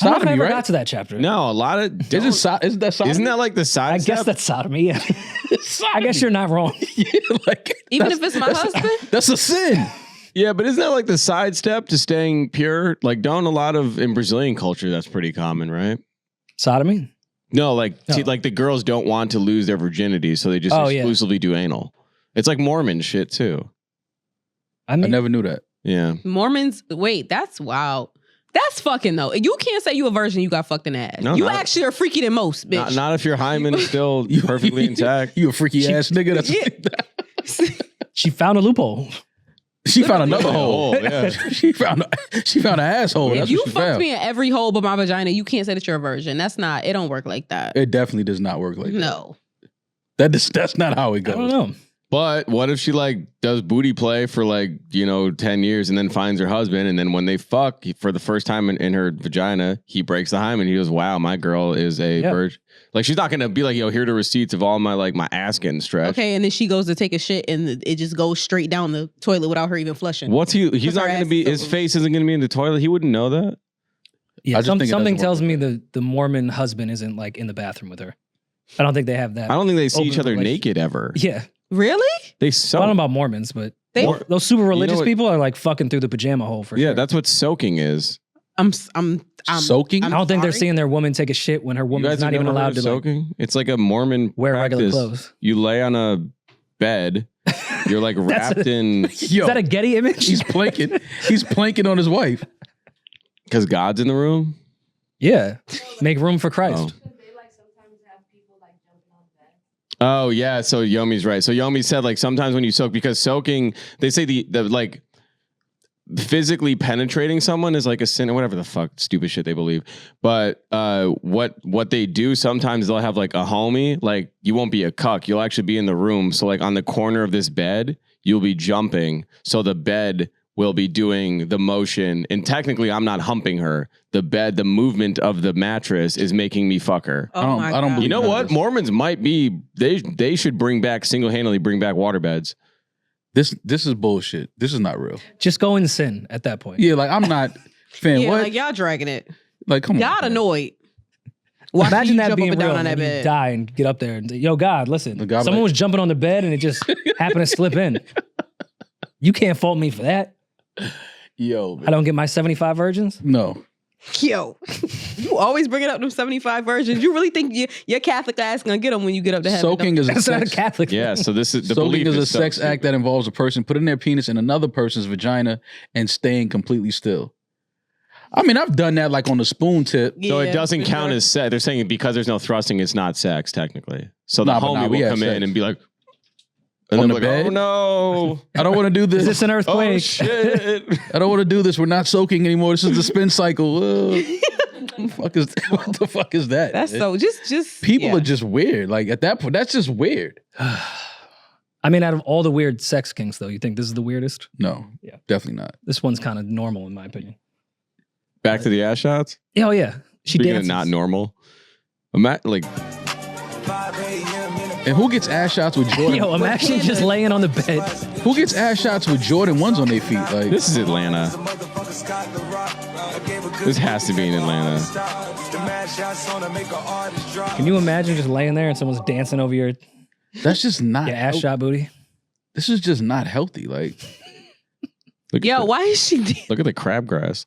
I never got to that chapter. No, a lot of isn't that sodomy? Isn't that like the side? I guess that's sodomy. Yeah. I guess you're not wrong. Even if it's my husband, that's a sin. Yeah, but isn't that like the sidestep to staying pure? Like, don't a lot of in Brazilian culture that's pretty common, right? Sodomy? No, see, like the girls don't want to lose their virginity, so they just exclusively do anal. It's like Mormon shit too. I never knew that. Yeah, Mormons. Wait, that's wild. That's fucking though. You can't say you a virgin. You got fucked in the ass. You actually are freaky than most, bitch. Not if your hymen is still perfectly intact. You a freaky ass nigga. She found a loophole. She found another hole. Yeah. she found an asshole. If you fucked me in every hole but my vagina, you can't say that you're a virgin. That's not. It don't work like that. It definitely does not work like that. No. That's not how it goes. I don't know. But what if she like does booty play for like 10 years and then finds her husband, and then when they fuck for the first time in her vagina, he breaks the hymen. He goes, "Wow, my girl is a virgin." Like, she's not gonna be like, "Yo, here are the receipts of all my my ass getting stretched." Okay, and then she goes to take a shit and it just goes straight down the toilet without her even flushing. He's not gonna be. His face isn't gonna be in the toilet. He wouldn't know that. Yeah, something tells me the Mormon husband isn't like in the bathroom with her. I don't think they have that. I don't think they see each other naked ever. Yeah. Really? They I don't know about Mormons, but those super religious people are like fucking through the pajama hole for sure. Yeah, that's what soaking is. I'm soaking. I don't think they're seeing their woman take a shit when her woman's not even allowed to soaking. It's like a Mormon wear practice. regular clothes. You lay on a bed. You're like wrapped in. Is that a Getty image? He's planking. He's planking on his wife because God's in the room. Yeah, make room for Christ. Oh yeah, so Yomi's right. So Yomi said like sometimes when you soak, because soaking, they say the like physically penetrating someone is like a sin or whatever the fuck stupid shit they believe. But what they do sometimes, they'll have like a homie, like you won't be a cuck, you'll actually be in the room. So like on the corner of this bed, you'll be jumping. So the bed will be doing the motion, and technically I'm not humping her. The bed, the movement of the mattress is making me fuck her. Oh I don't believe. You know what? Mormons might be. They should single-handedly bring back waterbeds. This is bullshit. This is not real. Just go in sin at that point. Yeah, like I'm not fan. What? Like y'all dragging it. Like come on. God annoyed. Imagine that being real when you die and get up there and yo, God, listen. Someone was jumping on the bed and it just happened to slip in. You can't fault me for that. Yo, man. I don't get my 75 virgins? No. Yo, you always bringing up them 75 virgins. You really think your Catholic ass gonna get them when you get up to heaven? Soaking is That's not a Catholic. Yeah, so this is the soaking is a so sex act that involves a person putting their penis in another person's vagina and staying completely still. I mean, I've done that like on the spoon tip. So it doesn't count as sex. They're saying because there's no thrusting, it's not sex technically. So the homie will come in and be like, and on then the bed? Oh no, I don't want to do this. Is this an earthquake? Oh shit. I don't want to do this. We're not soaking anymore. This is the spin cycle. What the fuck is that? That's man? so just People are just weird. Like at that point, that's just weird. I mean, out of all the weird sex kinks, though, you think this is the weirdest? No, Yeah. definitely not. This one's kind of normal, in my opinion. Back to the ass shots. Yeah, oh yeah, she Speaking dances. of not normal. Like, And who gets ass shots with Jordan? Yo, imagine just laying on the bed. Who gets ass shots with Jordan 1s on their feet? Like this is Atlanta. This has to be in Atlanta. Can you imagine just laying there and someone's dancing over your that's just not ass shot booty? This is just not healthy. Like, why is she look at the crabgrass.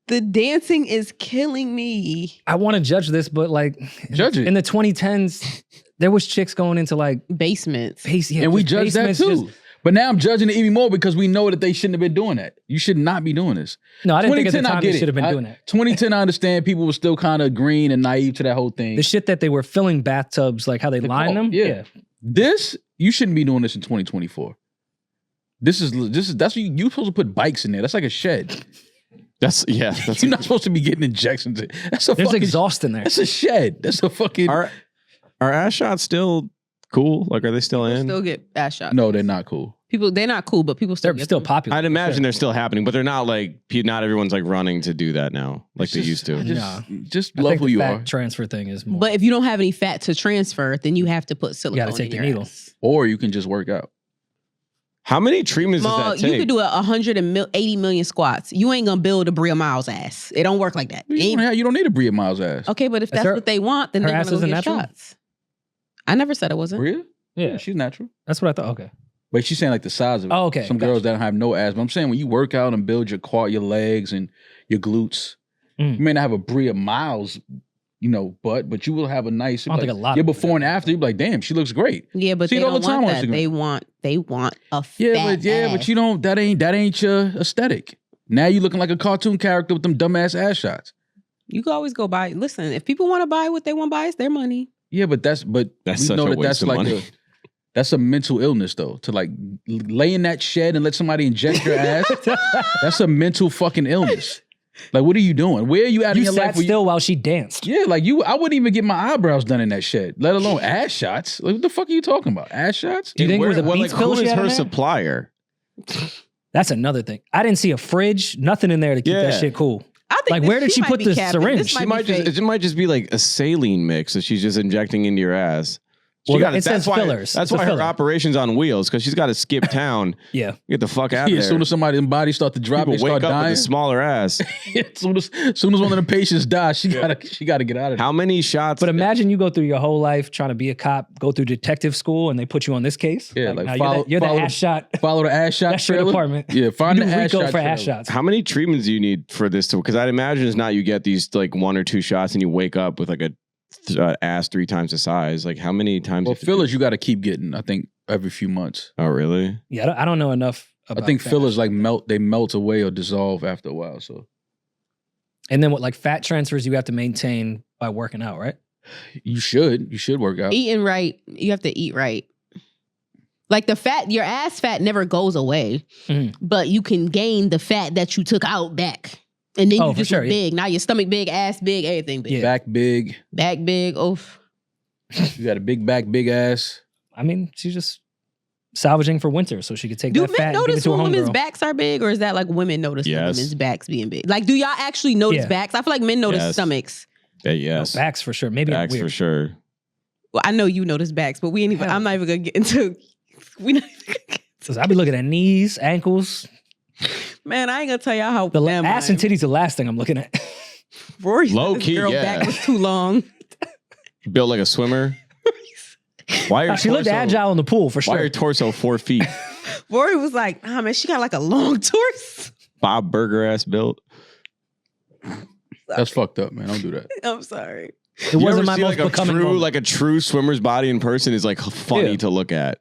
the dancing is killing me. I want to judge this, but like, Judge it. in the 2010s, there was chicks going into like Basements. and we judge that too. But now I'm judging it even more because we know that they shouldn't have been doing that. You should not be doing this. No, I didn't think at the 2010, I time get they it. should have been doing that. 2010, I understand people were still kind of green and naive to that whole thing. The shit that they were filling bathtubs, like how they line them. Yeah. This, you shouldn't be doing this in 2024. That's what you're supposed to put bikes in there. That's like a shed. You're You're not supposed to be getting injections. That's a There's fucking exhaust in there. That's a shed. That's a fucking. Are ass shots still cool? Like, are they still in? Still get ass shots. No, they're not cool. People, they're not cool, but people still They're get still them. popular. I'd imagine they're still happening, but they're not like, not everyone's like running to do that now like they used to. Just I love think who the you fat are. transfer thing is more. But if you don't have any fat to transfer, then you have to put silicone take in the your needle. ass. Or you can just work out. How many treatments Well, does that take? you could do 180 million squats. You ain't gonna build a Bria Miles ass. It don't work like that. You don't need a Bria Miles ass. Okay, but if that's her- what they want, then her they're ass gonna go isn't get natural? shots. I never said it wasn't. Bria? yeah, She's natural. that's what I thought. Okay. But she's saying like the size of it. Oh, okay, Some gotcha. girls that don't have no ass. But I'm saying when you work out and build your quad, your legs and your glutes, you may not have a Bria Miles, butt, but you will have a nice. I don't think a lot Your of before and after, you're like, damn, she looks great. Yeah, but See they it all don't the time want on that. Instagram. They want a Yeah, fat but ass. you don't. That ain't your aesthetic. Now you looking like a cartoon character with them dumbass ass shots. You can always go buy. Listen, if people want to buy what they want to buy, it's their money. Yeah, but That's we such know a that waste that's of like money. that's a mental illness though. To like lay in that shed and let somebody inject your ass. That's a mental fucking illness. Like, what are you doing? Where are you at in You your sat life? where still while she danced. Yeah, like I wouldn't even get my eyebrows done in that shed, let alone ass shots. Like, what the fuck are you talking about? Ass shots? Do you think it was a Beats pill who she is had her in there? supplier? That's another thing. I didn't see a fridge, nothing in there to keep that Yeah. shit cool. I think Like, where did she might put be the capping. syringe? This She It might be fake. might just be like a saline mix that she's just injecting into your ass. Well, That's it says why, fillers. That's It's a why her filler. operation's on wheels, because she's got to skip town. Yeah. Get the fuck out Yeah, of as there. soon as somebody's body start to drop, People they start wake up dying. with a smaller ass. as soon as one of the patients dies, she gotta get out of there. How many shots? But imagine you go through your whole life trying to be a cop, go through detective school, and they put you on this case. Yeah, now like you're the follow ass shot. Follow the ass shot That's your trailer. department. Yeah, find You the ass Rico shot for ass trailer. shots. How many treatments do you need for this? Because I'd imagine it's not you get these like 1 or 2 shots and you wake up with like a ass 3 times the size. Like how many times? Well, you have to fillers do- you got to keep getting. I think every few months. Oh, really? Yeah, I don't know enough about I think that. fillers like melt away or dissolve after a while. So And then what, like fat transfers you have to maintain by working out, right? you should work out. Eating right, you have to eat right. Like the fat, your ass fat never goes away, but you can gain the fat that you took out back. And then Oh, you for just sure, look yeah. big. Now your stomach big, ass big, everything big. Yeah. Back big. Back big, oof. You got a big back, big ass. I mean, she's just salvaging for winter so she could take Do that men fat and give it notice to a when women's homegirl. backs are big, or is that like women notice the Yes. women's backs being big? Like, do y'all actually notice Yeah. backs? I feel like men notice Yes. stomachs. Yes. Backs for sure. Maybe I'm Backs weird. for sure. Well, I know you notice backs, but we ain't even. Hell. I'm not even gonna get into. We not even gonna get, Because I be looking at knees, ankles. man, I ain't gonna tell y'all how The damn ass and titties the last thing I'm looking at. Rory said Low this key, girl yeah. back was too long. Built like a swimmer. Why are She looked agile in the pool for Why are sure. your torso 4 feet? Rory was like, "Ah, man, she got like a long torso." Bob Burger ass built. That's fucked up, man. Don't do that. I'm sorry. It You wasn't ever my see, most like becoming a true, moment. like a true swimmer's body in person is like funny Yeah. to look at.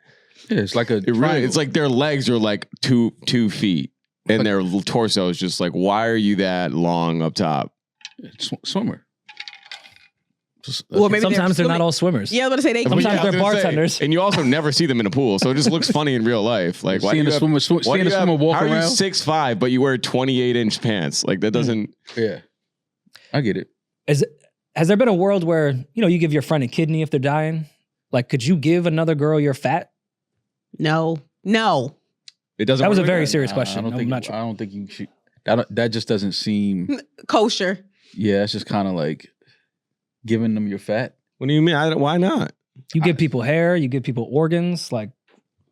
Yeah, it's like a It really, triangle. it's like their legs are like two feet, and their torso is just like, why are you that long up top? Swimmer. Well, maybe Sometimes they're not swimming- all swimmers. Yeah, I was gonna say they. Sometimes I was they're gonna say, bartenders. and you also never see them in a pool, so it just looks funny in real life. Like, why do Seeing you the have- swimmer, why seeing do the you have- swimmer walk how are you around. 6'5", but you wear 28-inch pants? Like that doesn't. Yeah. I get it. Has there been a world where, you give your friend a kidney if they're dying? Like, could you give another girl your fat? No. It doesn't. That was a work very like that. serious question. I don't think you should. That just doesn't seem Kosher. Yeah, it's just kind of like giving them your fat. What do you mean? Why not? You give people hair, you give people organs. Like,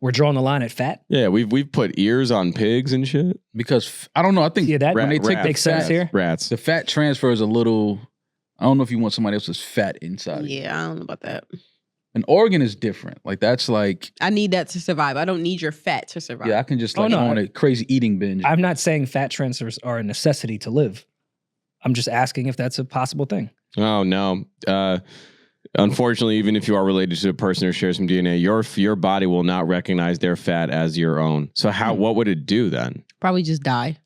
we're drawing the line at fat. Yeah, we've put ears on pigs and shit. Because I don't know. I think that when they take makes sense here. Rats. the fat transfer is a little. I don't know if you want somebody else's fat inside. of you. Yeah, I don't know about that. An organ is different. Like that's like I need that to survive. I don't need your fat to survive. I can just go on a crazy eating binge. I'm not saying fat transfers are a necessity to live. I'm just asking if that's a possible thing. Oh no. Unfortunately, even if you are related to a person or share some DNA, your body will not recognize their fat as your own. So what would it do then? Probably just die.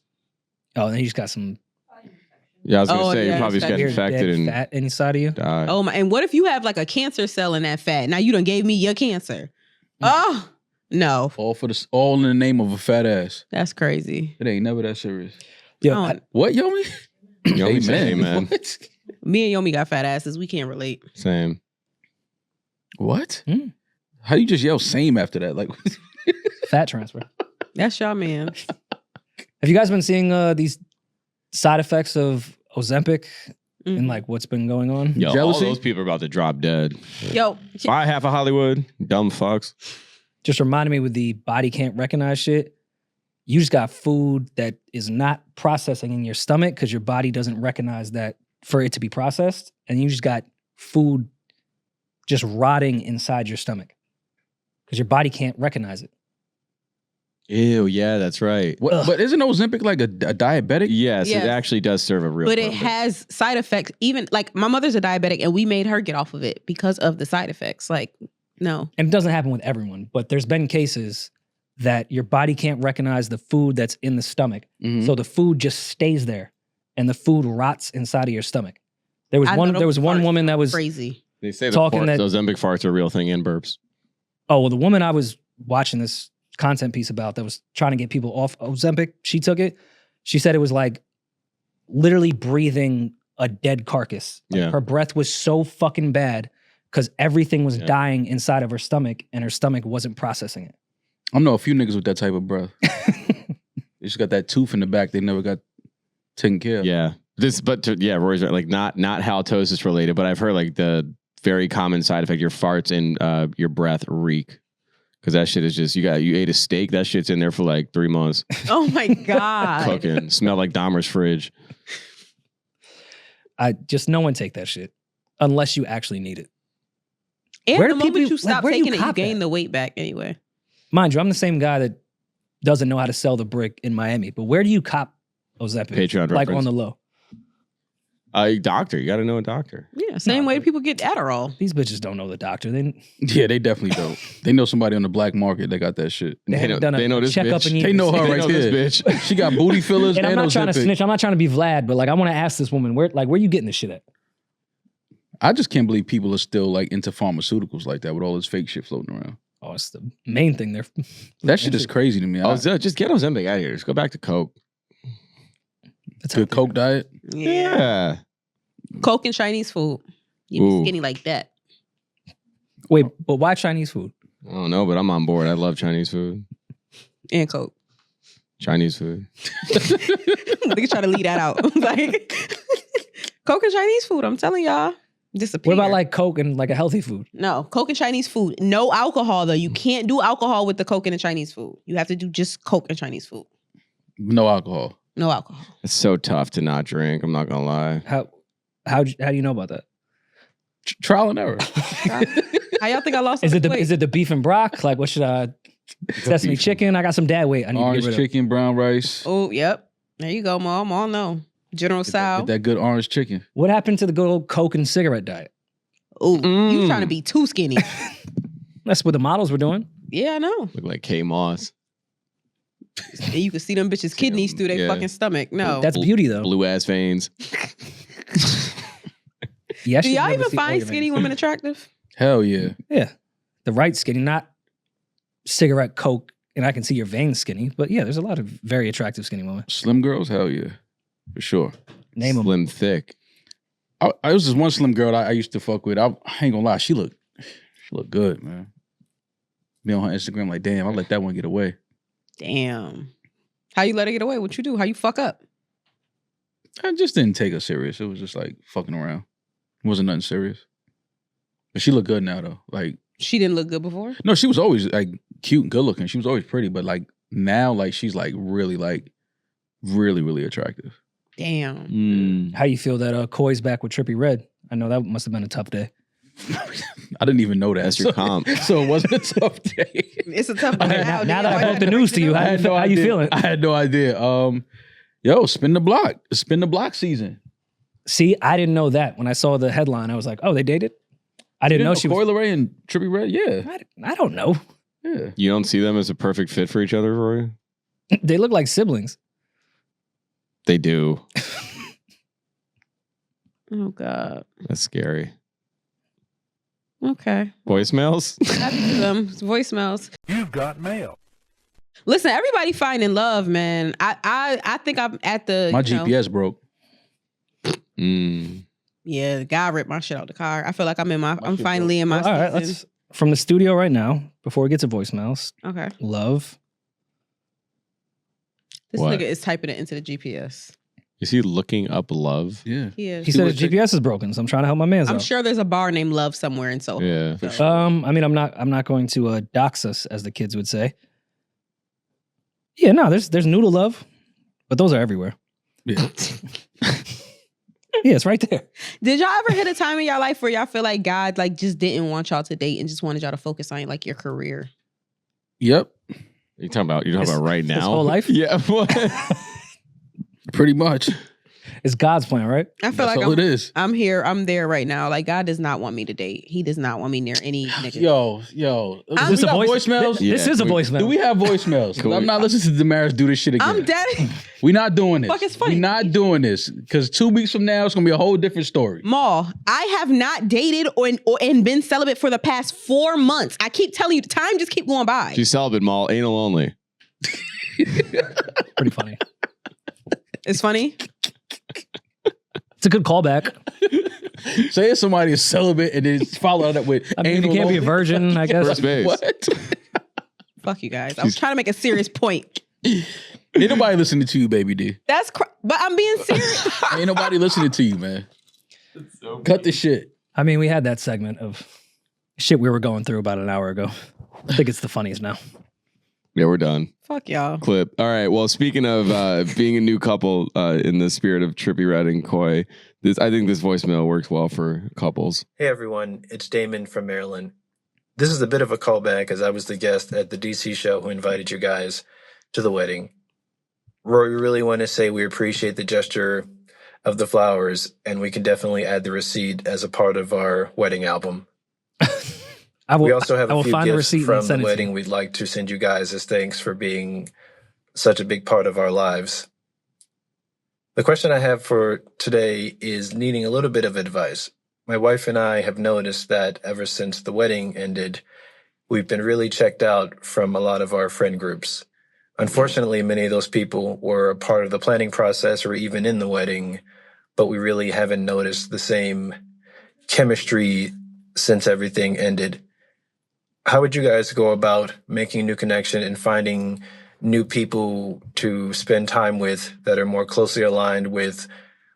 Oh, and then you just got some Yeah, I was gonna say yeah, you probably just get weird infected dead and fat inside of you. die. Oh my! And what if you have like a cancer cell in that fat? Now you done gave me your cancer. Oh no, all in the name of a fat ass. that's crazy. It ain't never that serious. Yeah, Oh, What, Yomi? Yomi say amen. What? me and Yomi got fat asses. We can't relate. Same. What? Hmm. How you just yell same after that? Like fat transfer. That's y'all man. Have you guys been seeing these side effects of Ozempic Mhm. and like what's been going on? Yo, Jealousy? all those people are about to drop dead. Yo, Buy half of Hollywood, dumb fucks. Just reminded me with the body can't recognize shit. You just got food that is not processing in your stomach because your body doesn't recognize that for it to be processed. And you just got food just rotting inside your stomach because your body can't recognize it. Ew, yeah, that's right. but isn't Ozempic like a diabetic? Yes, Yes. it actually does serve a real but it purpose. has side effects. Even like my mother's a diabetic, and we made her get off of it because of the side effects. Like, no, And it doesn't happen with everyone, but there's been cases that your body can't recognize the food that's in the stomach. Mhm. So the food just stays there and the food rots inside of your stomach. There was I know one those one farts woman that was crazy. They say talking that- those Ozempic farts are a real thing and burps. Oh, well, the woman I was watching this content piece about that was trying to get people off Ozempic, she took it. She said it was like literally breathing a dead carcass. Like Yeah. her breath was so fucking bad because everything was dying inside of her stomach and her stomach wasn't processing it. I know a few niggas with that type of breath. They just got that tooth in the back they never got taken care of. Yeah. Rory's right. Like not halitosis related, but I've heard like the very common side effect, your farts and your breath reek. Cause that shit is just you ate a steak, that shit's in there for like 3 months. Oh my god! Cooking. Smell like Dahmer's fridge. No one take that shit unless you actually need it. And Where the do moment people- you stop where do you taking it, you cop gain that? the weight back anyway. Mind you, I'm the same guy that doesn't know how to sell the brick in Miami, but where do you cop Ozempic? Patreon like reference. on the low. A doctor. You got to know a doctor. Yeah, same way people get Adderall. These bitches don't know the doctor. Yeah, they definitely don't. They know somebody on the black market that got that shit. They haven't done a they know this checkup bitch. in years. They know her They right know there. this bitch. She got booty fillers And and I'm not trying to Ozempic. snitch. I'm not trying to be Vlad, but like I want to ask this woman, where you getting this shit at? I just can't believe people are still like into pharmaceuticals like that with all this fake shit floating around. Oh, it's the main thing there. That shit is crazy to me. Just get Ozempic out of here. Just go back to Coke. That's Good Coke diet. Yeah. Coke and Chinese food. You Ooh. be skinny like that. Wait, but why Chinese food? I don't know, but I'm on board. I love Chinese food. And Coke. Chinese food. They try to leave that out. Like Coke and Chinese food. I'm telling y'all, disappear. What about like Coke and like a healthy food? No, Coke and Chinese food. No alcohol though. You can't do alcohol with the Coke and the Chinese food. You have to do just Coke and Chinese food. No alcohol. No alcohol. It's so tough to not drink. I'm not gonna lie. How do you know about that? Trial and error. How y'all think I lost? Is so it the much weight? is it the beef and brock? Like what should I? Sesame chicken. I got some dad weight. I need Orange to get rid of. chicken, brown rice. Oh, yep. There you go, Mom. All know. General Get Sal. that good orange chicken. What happened to the good old Coke and cigarette diet? Oh, you Mm. trying to be too skinny? That's what the models were doing. Yeah, I know. Look like K Moss. And you can see them bitches' kidneys through their Yeah. fucking stomach. No. That's beauty though. Blue ass veins. Yeah, I Do should y'all never even see find organ skinny veins. women attractive? Hell yeah. Yeah, the right skinny, not cigarette Coke, and I can see your veins skinny. But yeah, there's a lot of very attractive skinny women. Slim girls, hell yeah. For sure. Name them. Slim thick. I was this one slim girl I used to fuck with. I ain't gonna lie, she looked good, man. Be on her Instagram like, damn, I let that one get away. Damn. How you let her get away? What you do? How you fuck up? I just didn't take her serious. It was just like fucking around. It wasn't nothing serious. But she looked good now though. Like She didn't look good before? no, she was always like cute and good looking. She was always pretty, but like now, like she's like really, really attractive. Damn. How you feel that Coi's back with Trippie Redd? I know that must have been a tough day. I didn't even know that. That's your comp. So it wasn't a tough day. It's a tough day. Okay, now that I broke the news to you, how you feeling? I had no idea. Yo, spin the block. Spin the block season. See, I didn't know that. When I saw the headline, I was like, oh, they dated? I didn't know she Coi was. Leray and Trippie Redd, yeah. I don't know. Yeah. You don't see them as a perfect fit for each other, Rory? They look like siblings. They do. Oh, God. That's scary. Okay. Voicemails? Happy for them. Voicemails. You've got mail. Listen, everybody finding love, man. I think I'm at the My you know, GPS broke. Yeah, the guy ripped my shit out the car. I feel like I'm finally in my All right, season. let's from the studio right now, before we get to voicemails. Okay. Love. This What? nigga is typing it into the GPS. Is he looking up love? Yeah. He is. He said his GPS is broken, so I'm trying to help my man's I'm out. sure there's a bar named Love somewhere in Soho. Yeah. So. I mean, I'm not going to dox us, as the kids would say. Yeah, no, there's noodle love, but those are everywhere. Yeah. Yeah, it's right there. Did y'all ever hit a time in y'all life where y'all feel like God like just didn't want y'all to date and just wanted y'all to focus on like your career? Yep. You're talking about right now? His whole life? Yeah. Pretty much. It's God's plan, right? I feel That's like all it is. I'm here. I'm there right now. Like God does not want me to date. He does not want me near any nigga. Yo. I'm- We Is this a got voice- voicemails? Yeah, This is a can we- voicemail. Do we have voicemails? Can I'm we- not listening to Demaris do this shit again. I'm dead. We're not doing this. Fuck, it's funny. We're not doing this. Because 2 weeks from now, it's going to be a whole different story. Maul, I have not dated and been celibate for the past 4 months. I keep telling you, the time just keep going by. She's celibate, Mal. Anal only. Pretty funny. It's funny. It's a good callback. Say if somebody is celibate and then follow that with I mean, if you anal can't be a only. virgin, I guess. First base. What? Fuck you guys. I was trying to make a serious point. Ain't nobody listening to you, baby D. But I'm being serious. Ain't nobody listening to you, man. Cut the shit. I mean, we had that segment of shit we were going through about an hour ago. I think it's the funniest now. Yeah, we're done. Fuck y'all. Clip. All right. Well, speaking of being a new couple in the spirit of Trippie Redd and Coi, I think this voicemail works well for couples. Hey everyone, it's Damon from Maryland. This is a bit of a callback as I was the guest at the DC show who invited you guys to the wedding. Rory, we really want to say we appreciate the gesture of the flowers, and we can definitely add the receipt as a part of our wedding album. We also have a few gifts from the wedding we'd like to send you guys as thanks for being such a big part of our lives. The question I have for today is needing a little bit of advice. My wife and I have noticed that ever since the wedding ended, we've been really checked out from a lot of our friend groups. Unfortunately, many of those people were a part of the planning process or even in the wedding, but we really haven't noticed the same chemistry since everything ended. How would you guys go about making a new connection and finding new people to spend time with that are more closely aligned with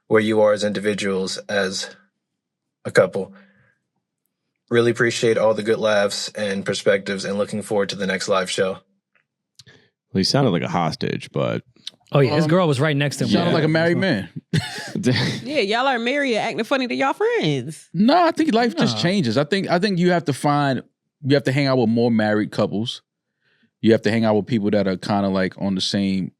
where you are as individuals, as a couple? Really appreciate all the good laughs and perspectives and looking forward to the next live show. Well, he sounded like a hostage, but Oh yeah, his girl was right next to him. Sounded like a married man. Yeah, y'all are married and acting funny to y'all friends. No, I think life just changes. I think you have to hang out with more married couples. You have to hang out with people that are kind of like on the same,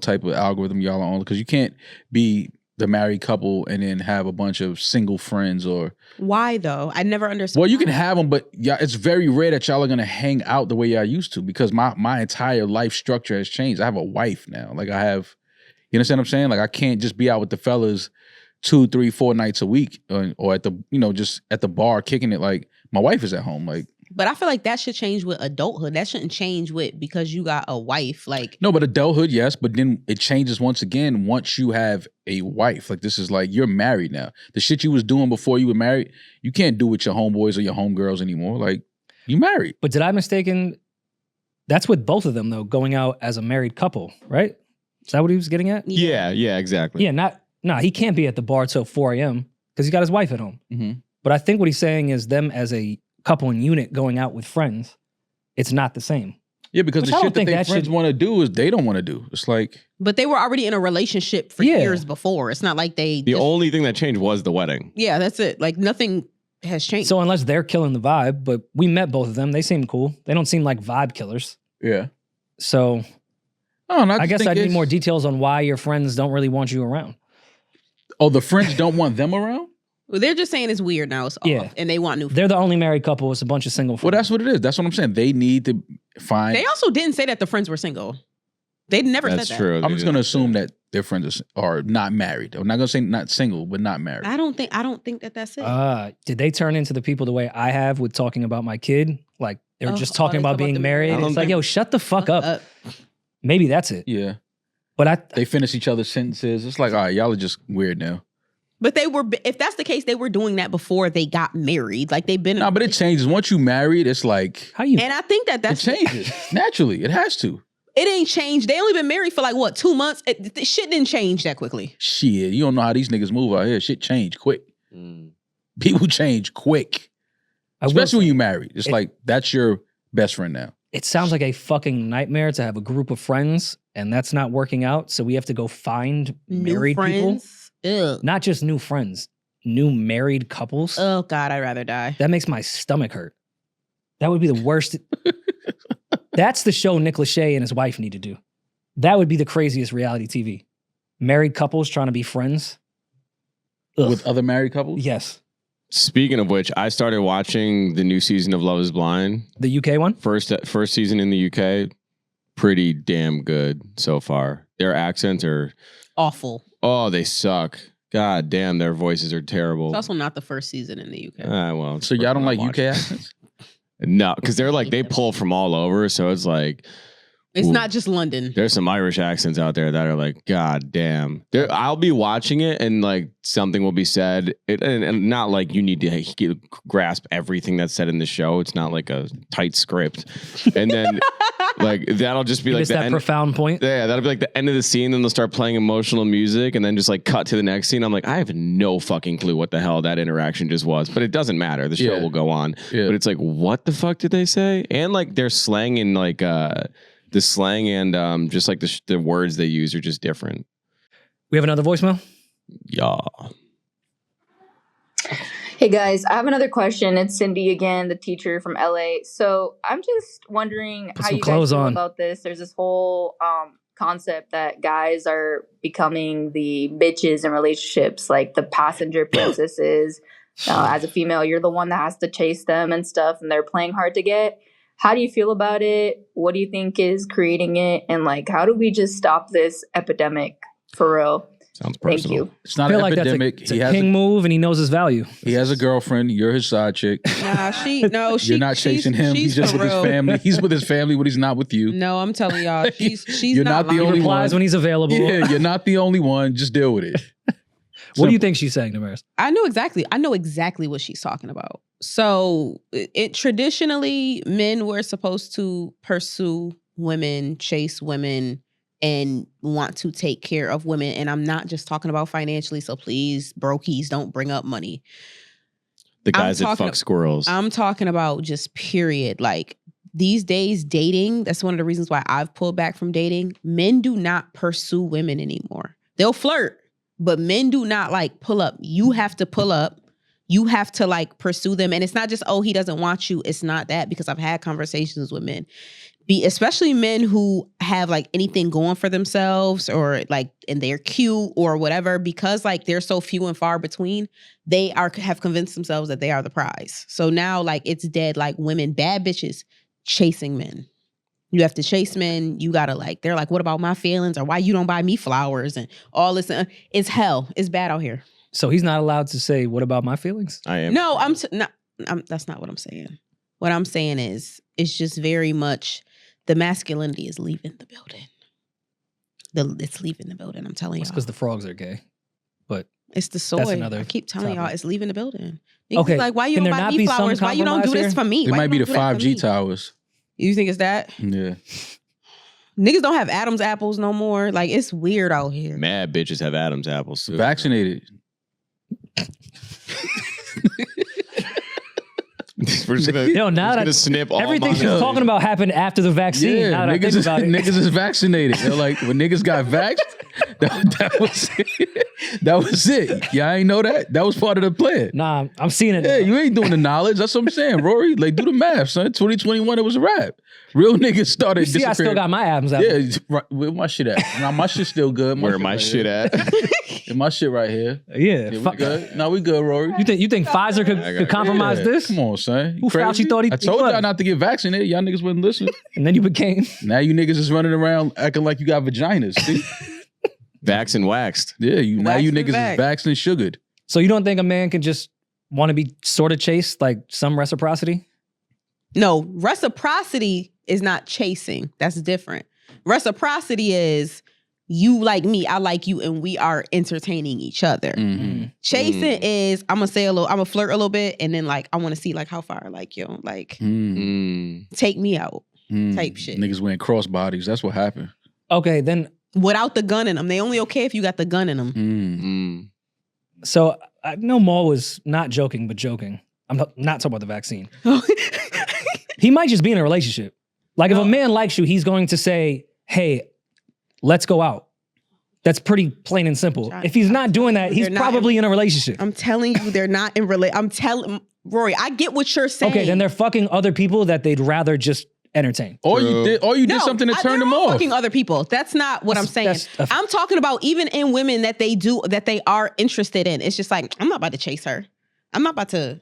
type of algorithm y'all are on, because you can't be the married couple and then have a bunch of single friends or. Why though? I never understood. Well, you can have them, but yeah, it's very rare that y'all are gonna hang out the way y'all used to, because my entire life structure has changed. I have a wife now. Like I have, you understand what I'm saying? Like I can't just be out with the fellas 2, 3, 4 nights a week or at the, just at the bar kicking it. Like my wife is at home. Like But I feel like that should change with adulthood. That shouldn't change with because you got a wife. Like No, but adulthood, yes, but then it changes once again once you have a wife. Like this is like you're married now. The shit you was doing before you were married, you can't do with your homeboys or your homegirls anymore. Like you married. But did I mistaken? That's with both of them though, going out as a married couple, right? Is that what he was getting at? Yeah, exactly. Yeah, he can't be at the bar till 4 a.m. because he's got his wife at home. Mm-hmm. But I think what he's saying is them as a couple and unit going out with friends, it's not the same. Yeah, because Which the I shit don't that think they that friends should- want to do is they don't want to do. It's like, But they were already in a relationship for years before. It's not like they The only thing that changed was the wedding. Yeah, that's it. Like nothing has changed. So unless they're killing the vibe, but we met both of them, they seem cool. They don't seem like vibe killers. yeah. So I guess I need more details on why your friends don't really want you around. Oh, the friends don't want them around? Well, they're just saying it's weird now. It's Yeah. off, and they want new. They're the only married couple. It's a bunch of single friends. Well, that's what it is. That's what I'm saying. They need to find. They also didn't say that the friends were single. They never That's said that. true. I'm just going to assume that their friends are not married. I'm not going to say not single, but not married. I don't think that that's it. Did they turn into the people the way I have with talking about my kid? Like they were just talking they about talk about being the married. marriage. It's like, yo, shut the fuck up. Maybe that's it. Yeah. But They finish each other's sentences. It's like, all right, y'all are just weird now. But they were. If that's the case, they were doing that before they got married. Like they've been. No, but it changes. Once you married, it's like, how you? And I think it that's changes. Naturally, it has to. It ain't changed. They only been married for like what 2 months. Shit didn't change that quickly. Shit, you don't know how these niggas move out here. Shit change quick. People change quick. Especially when you married. It's like, that's your best friend now. It sounds like a fucking nightmare to have a group of friends and that's not working out. So we have to go find married people. Ugh. Not just new friends, new married couples. Oh God, I'd rather die. That makes my stomach hurt. That would be the worst. That's the show Nick Lachey and his wife need to do. That would be the craziest reality TV. Married couples trying to be friends. Ugh. With other married couples? Yes. Speaking of which, I started watching the new season of Love is Blind. The UK one? First season in the UK. Pretty damn good so far. Their accents are Awful. Oh, they suck. God damn, their voices are terrible. It's also not the first season in the UK. Well, So y'all don't like watching. UK accents? No, because they're like they pull from all over, so it's like It's ooh. not just London. There's some Irish accents out there that are like, God damn. I'll be watching it and like something will be said, and not like you need to grasp everything that's said in the show. It's not like a tight script, and then like that'll just be like the that end, profound point. Yeah, that'll be like the end of the scene. Then they'll start playing emotional music, and then just like cut to the next scene. I'm like, I have no fucking clue what the hell that interaction just was, but it doesn't matter. The show will go on. Yeah. But it's like, what the fuck did they say? And like their slang and like the slang and just like the words they use are just different. We have another voicemail? Yeah. Hey guys, I have another question. It's Cindy again, the teacher from LA. So I'm just wondering how you guys feel about this. There's this whole concept that guys are becoming the bitches in relationships, like the passenger princesses. As a female, you're the one that has to chase them and stuff, and they're playing hard to get. How do you feel about it? What do you think is creating it? And like, how do we just stop this epidemic for real? Sounds personal. Thank you. It's not an epidemic. It's a king move and he knows his value. He has a girlfriend. You're his side chick. You're not chasing him. He's just with his family. He's with his family, but he's not with you. No, I'm telling y'all, she's You're not the only one. When he's available. Yeah, you're not the only one. Just deal with it. What do you think she's saying, Demaris? I know exactly what she's talking about. So it traditionally, men were supposed to pursue women, chase women, and want to take care of women. And I'm not just talking about financially. So please, brokies, don't bring up money. The guys that fuck squirrels. I'm talking about just period. Like these days, dating, that's one of the reasons why I've pulled back from dating. Men do not pursue women anymore. They'll flirt, but men do not like pull up. You have to pull up. You have to like pursue them. And it's not just, oh, he doesn't want you. It's not that, because I've had conversations with men. Especially men who have like anything going for themselves or like, and they're cute or whatever, because like they're so few and far between, have convinced themselves that they are the prize. So now like it's dead, like women, bad bitches chasing men. You have to chase men. You gotta like, they're like, what about my feelings? Or why you don't buy me flowers and all this. It's hell. It's bad out here. So he's not allowed to say, what about my feelings? I am. No, that's not what I'm saying. What I'm saying is, it's just very much the masculinity is leaving the building. It's leaving the building. I'm telling It's y'all. because the frogs are gay. But It's the soy. another I keep telling y'all, topic. it's leaving the building. Niggas Okay, like, why you can don't there buy not me be some flowers? Why you don't do compromise this here? for me? It Why might you be the don't do that for 5G me? towers. You think it's that? Yeah. Niggas don't have Adam's apples no more. Like, it's weird out here. Mad bitches have Adam's apples. Too. Vaccinated. We're just gonna, Yo, now we're that gonna snip all everything she's mine. talking about happened after the vaccine. Yeah, now that I niggas think is, about it. niggas is vaccinated. They're like, when niggas got vaxxed, that was it. That was it. Yeah, I ain't know that. That was part of the plan. Nah, I'm seeing it. Yeah, now. you ain't doing the knowledge. That's what I'm saying, Rory. Like, do the math, son. 2021, it was a wrap. Real niggas started You see, I still got my Adam's apple. Yeah, right, where my shit at? Nah, my shit's still good. Where my shit at? And my shit right here. Yeah, Yeah, we fuck. good. No, we good, Rory. You think Pfizer could compromise Yeah, this? Come on, son. You Who crazy? Fauci thought he I told was? y'all not to get vaccinated. Y'all niggas wouldn't listen. And then you became. Now you niggas is running around acting like you got vaginas. See? Vaxxed and waxed. Yeah, now you Waxed and niggas is vaxxed and sugared. So you don't think a man can just want to be sort of chased, like some reciprocity? No, reciprocity is not chasing. That's different. Reciprocity is you like me, I like you, and we are entertaining each other. Mm-hmm. Chasing is I'm gonna flirt a little bit, and then like I want to see like how far I like you, like take me out type shit. Niggas wearing crossbodies. That's what happened. Okay, then. Without the gun in them, they only okay if you got the gun in them. So I know Maul was not joking, but joking. I'm not talking about the vaccine. He might just be in a relationship. Like if a man likes you, he's going to say, "Hey, let's go out." That's pretty plain and simple. If he's not doing that, he's probably in a relationship. I'm telling you, they're not in I'm telling Rory, I get what you're saying. Okay, then they're fucking other people that they'd rather just entertain. Or you did something to turn them off. Fucking other people. That's not what I'm saying. I'm talking about even in women that they are interested in. It's just like, I'm not about to chase her. I'm not about to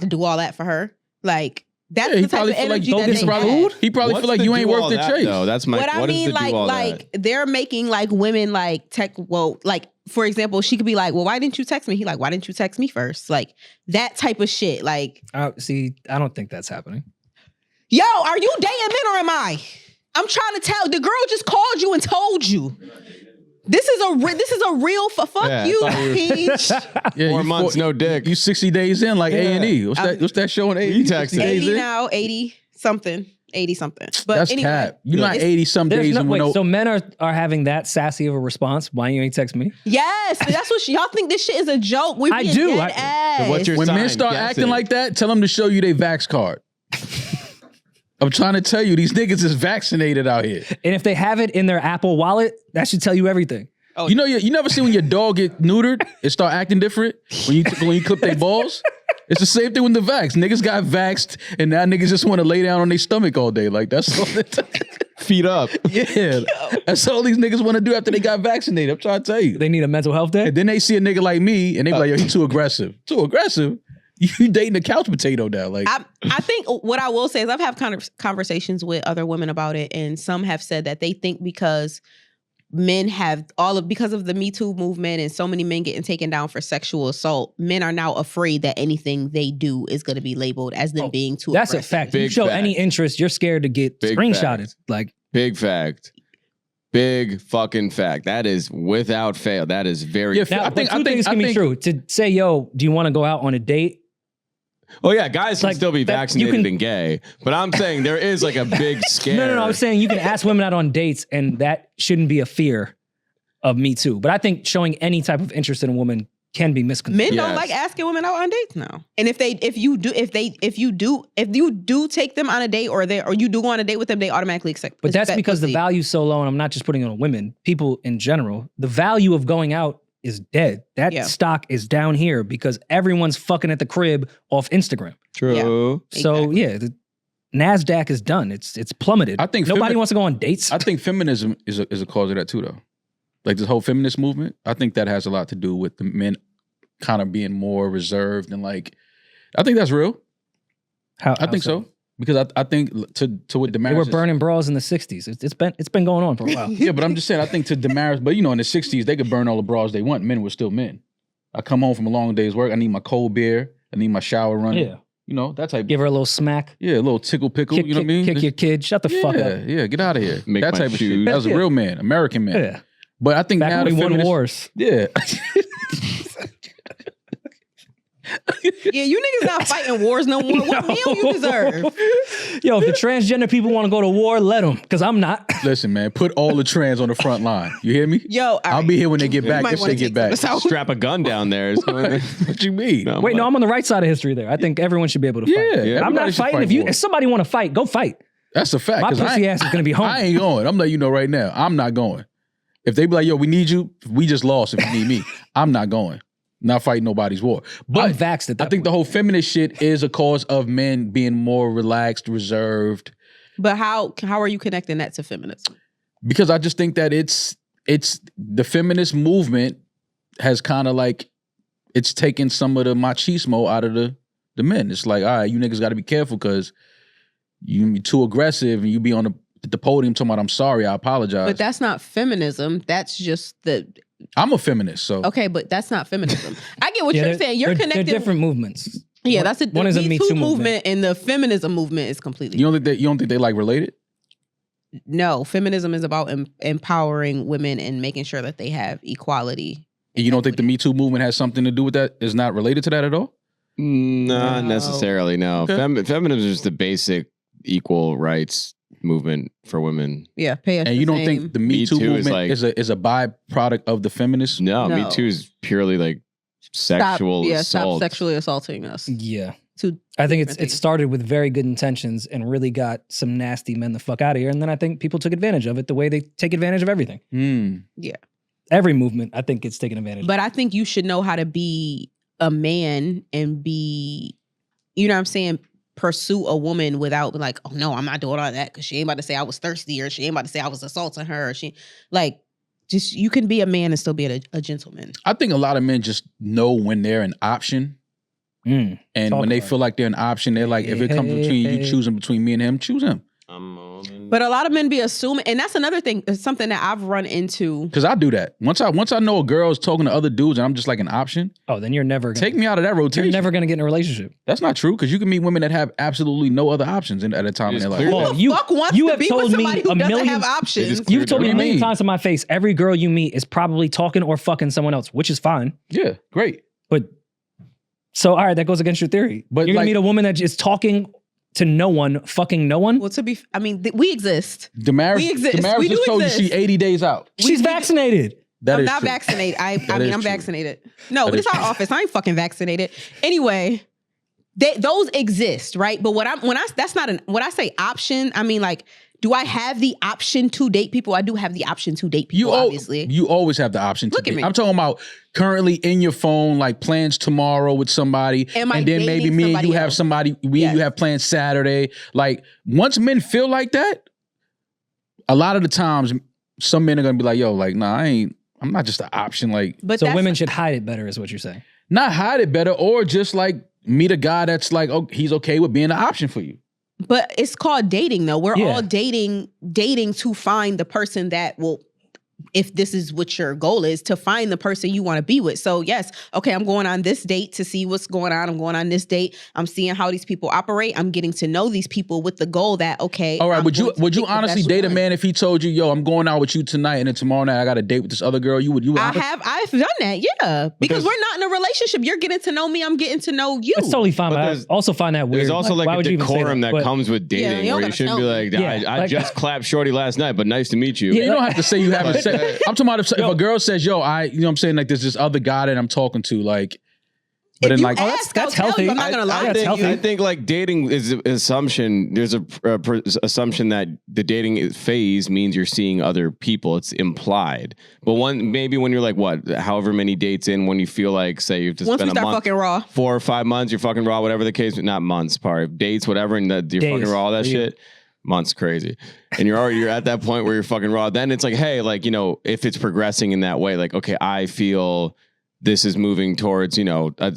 do all that for her. Like, that's the type of energy that they have. He probably feel like you ain't worth the chase. No, that's my. What I mean, like they're making like women like like for example, she could be like, well, why didn't you text me? He like, why didn't you text me first? Like that type of shit. Like, see, I don't think that's happening. Yo, are you dating men or am I? I'm trying to tell. The girl just called you and told you. This is a real fuck you, Peach. 4 months, no dick. You 60 days in, like A&E. What's that show on A&E? 80 now, 80 something. But that's anyway, cap. You're not 80 some days. So men are having that sassy of a response. Why you ain't text me? Yes, that's what y'all think. This shit is a joke. I do. What's your when sign? men start acting like that, tell them to show you their vax card. I'm trying to tell you, these niggas is vaccinated out here. And if they have it in their Apple wallet, that should tell you everything. You know, you never see when your dog get neutered and start acting different when you clip their balls. It's the same thing with the vax. Niggas got vaxxed, and now niggas just want to lay down on their stomach all day. Like that's all feet up. Yeah, that's all these niggas want to do after they got vaccinated. I'm trying to tell you. They need a mental health day. And then they see a nigga like me, and they be like, "Yo, he's too aggressive. Too aggressive." You dating a couch potato now. Like I think what I will say is I've had kind of conversations with other women about it, and some have said that they think because men have because of the Me Too movement and so many men getting taken down for sexual assault, men are now afraid that anything they do is going to be labeled as them being too That's aggressive. a fact. If you show any interest, you're scared to get screenshotted. Like big fact. Big fucking fact. That is without fail. That is very. Yeah, now, I think two things can be true. To say, yo, do you want to go out on a date? Oh yeah, guys can still be vaccinated and gay, but I'm saying there is like a big scare. No. I'm saying you can ask women out on dates, and that shouldn't be a fear of Me Too. But I think showing any type of interest in a woman can be misconstrued. Men don't like asking women out on dates now. And if you do take them on a date or you do go on a date with them, they automatically accept. But that's because the value's so low, and I'm not just putting it on women. People in general, the value of going out is dead. That stock is down here because everyone's fucking at the crib off Instagram. True. Yeah, so the NASDAQ is done. It's plummeted. I think nobody wants to go on dates. I think feminism is a cause of that too, though. Like this whole feminist movement, I think that has a lot to do with the men kind of being more reserved and like, I think that's real. I think so. Because I think to what Demaris, they were burning bras in the 60s. It's been going on for a while. Yeah, but I'm just saying, I think to Demaris, but you know, in the 60s, they could burn all the bras they want. Men were still men. I come home from a long day's work. I need my cold beer. I need my shower running. Yeah. You know, that type. Give her a little smack. Yeah, a little tickle pickle. Kick, you know what I mean? Kick your kid. Shut the fuck up. Yeah, get out of here. Make that my type of shoes. shit. That's a real man, American man. Yeah. But I think Back now when the we won feminists, wars. yeah. Yeah, you niggas not fighting wars no more. What meal you deserve? Yo, if the transgender people want to go to war, let them, because I'm not. Listen, man, put all the trans on the front line. You hear me? Yo, I'll be here when they get back. might If wanna they get take back. this out. Strap a gun down there. What you mean? No, Wait, no, I'm on the right side of history there. I think everyone should be able to fight. Yeah, I'm everybody not should fighting. fight If somebody want to fight, go fight. That's a fact. My 'cause pussy ass is going to be home. I ain't going. I'm letting you know right now. I'm not going. If they be like, yo, we need you, we just lost if you need me. I'm not going. Not fighting nobody's war. But I'm vaxxed at that I think the whole feminist shit is a cause of men being more relaxed, reserved. But how are you connecting that to feminism? Because I just think that it's the feminist movement has kind of like, it's taken some of the machismo out of the men. It's like, all right, you niggas got to be careful because you be too aggressive and you be on the podium talking about, I'm sorry, I apologize. But that's not feminism. That's just I'm a feminist, so. okay, but that's not feminism. I get what Yeah, you're saying. You're connecting. They're different movements. Yeah, that's one is a Me Too movement. and the feminism movement is completely. You don't think they like related? No, feminism is about empowering women and making sure that they have equality. And you don't think the Me Too movement has something to do with that? Is not related to that at all? Not necessarily, no. Okay. Feminism is just the basic equal rights movement for women. Yeah, pay us. And you don't think the Me Too is movement like- is a byproduct of the feminists? No, No. Me Too is purely like sexual stop assault. sexually assaulting us. Yeah. Two I think different it things. started with very good intentions and really got some nasty men the fuck out of here. And then I think people took advantage of it the way they take advantage of everything. Every movement, I think, gets taken advantage of. But I think you should know how to be a man and be, you know what I'm saying, pursue a woman without like, oh no, I'm not doing all that because she ain't about to say I was thirsty or she ain't about to say I was assaulting her. Or she like, just you can be a man and still be a gentleman. I think a lot of men just know when they're an option. And Talk when they about feel like they're an option, they're like, if it comes between you choosing between me and him, choose him. But a lot of men be assuming, and that's another thing, it's something that I've run into. Because I do that. Once I know a girl is talking to other dudes and I'm just like an option, oh, then you're never gonna take me out of that rotation. You're never gonna get in a relationship. That's not true because you can meet women that have absolutely no other options at a time in their life. Well, Who the fuck wants to have be told with me somebody who a doesn't million have options? You've told me a What do you million mean? times to my face, every girl you meet is probably talking or fucking someone else, which is fine. Yeah, great. But so, all right, that goes against your theory. But you're gonna like- meet a woman that is talking to no one, fucking no one. Well, we exist. Demaris, We exist. Demaris We just do told exist. you she 80 days out. She's vaccinated. That I'm is not true. vaccinated. I That mean, is I'm true. vaccinated. No, That but is it's our true. office. I ain't fucking vaccinated. Anyway, those exist, right? But when I say option, I mean like, do I have the option to date people? I do have the option to date people, obviously. You always have the option to Look at date. me. I'm talking about currently in your phone, like plans tomorrow with somebody. Am I and then maybe dating me and somebody you have else? somebody, we and you have plans Saturday. Like once men feel like that, a lot of the times some men are gonna be like, yo, like, nah, I'm not just an option. Like, But So that's- women should hide it better, is what you're saying. not hide it better, or just like meet a guy that's like, oh, he's okay with being an option for you. But it's called dating, though. We're Yeah. all dating to find the person that will, if this is what your goal is, to find the person you want to be with. So yes, okay, I'm going on this date to see what's going on. I'm going on this date. I'm seeing how these people operate. I'm getting to know these people with the goal that, okay. All right, I'm would you going to would you pick the honestly best date a one. man if he told you, yo, I'm going out with you tonight and then tomorrow night I got a date with this other girl? You would I've done that, yeah. Because we're not in a relationship. You're getting to know me. I'm getting to know you. It's totally fine, But but I there's- also find that weird. There's also Why like a would you even say decorum that But- comes with Yeah, dating you don't where you gotta shouldn't tell be me. like, Yeah, I like- just clapped shorty last night, but nice to meet you. You don't have to say you haven't said. I'm talking about if Yo. a girl says, yo, you know what I'm saying, like there's this other guy that I'm talking to, like, but If then you like, ask, that's I'll tell healthy. you. I'm not gonna lie. That's healthy. I think like dating is an assumption. There's a assumption that the dating phase means you're seeing other people. It's implied. But maybe when you're like however many dates in, when you feel like, say you have to Once we spend a start month, fucking raw. 4 or 5 months, you're fucking raw, whatever the case. Not months, part dates, whatever, and you're Days. fucking raw. All that Yeah. shit. Months crazy, and you're at that point where you're fucking raw. Then it's like, hey, like, you know, if it's progressing in that way, like, okay, I feel this is moving towards, you know, a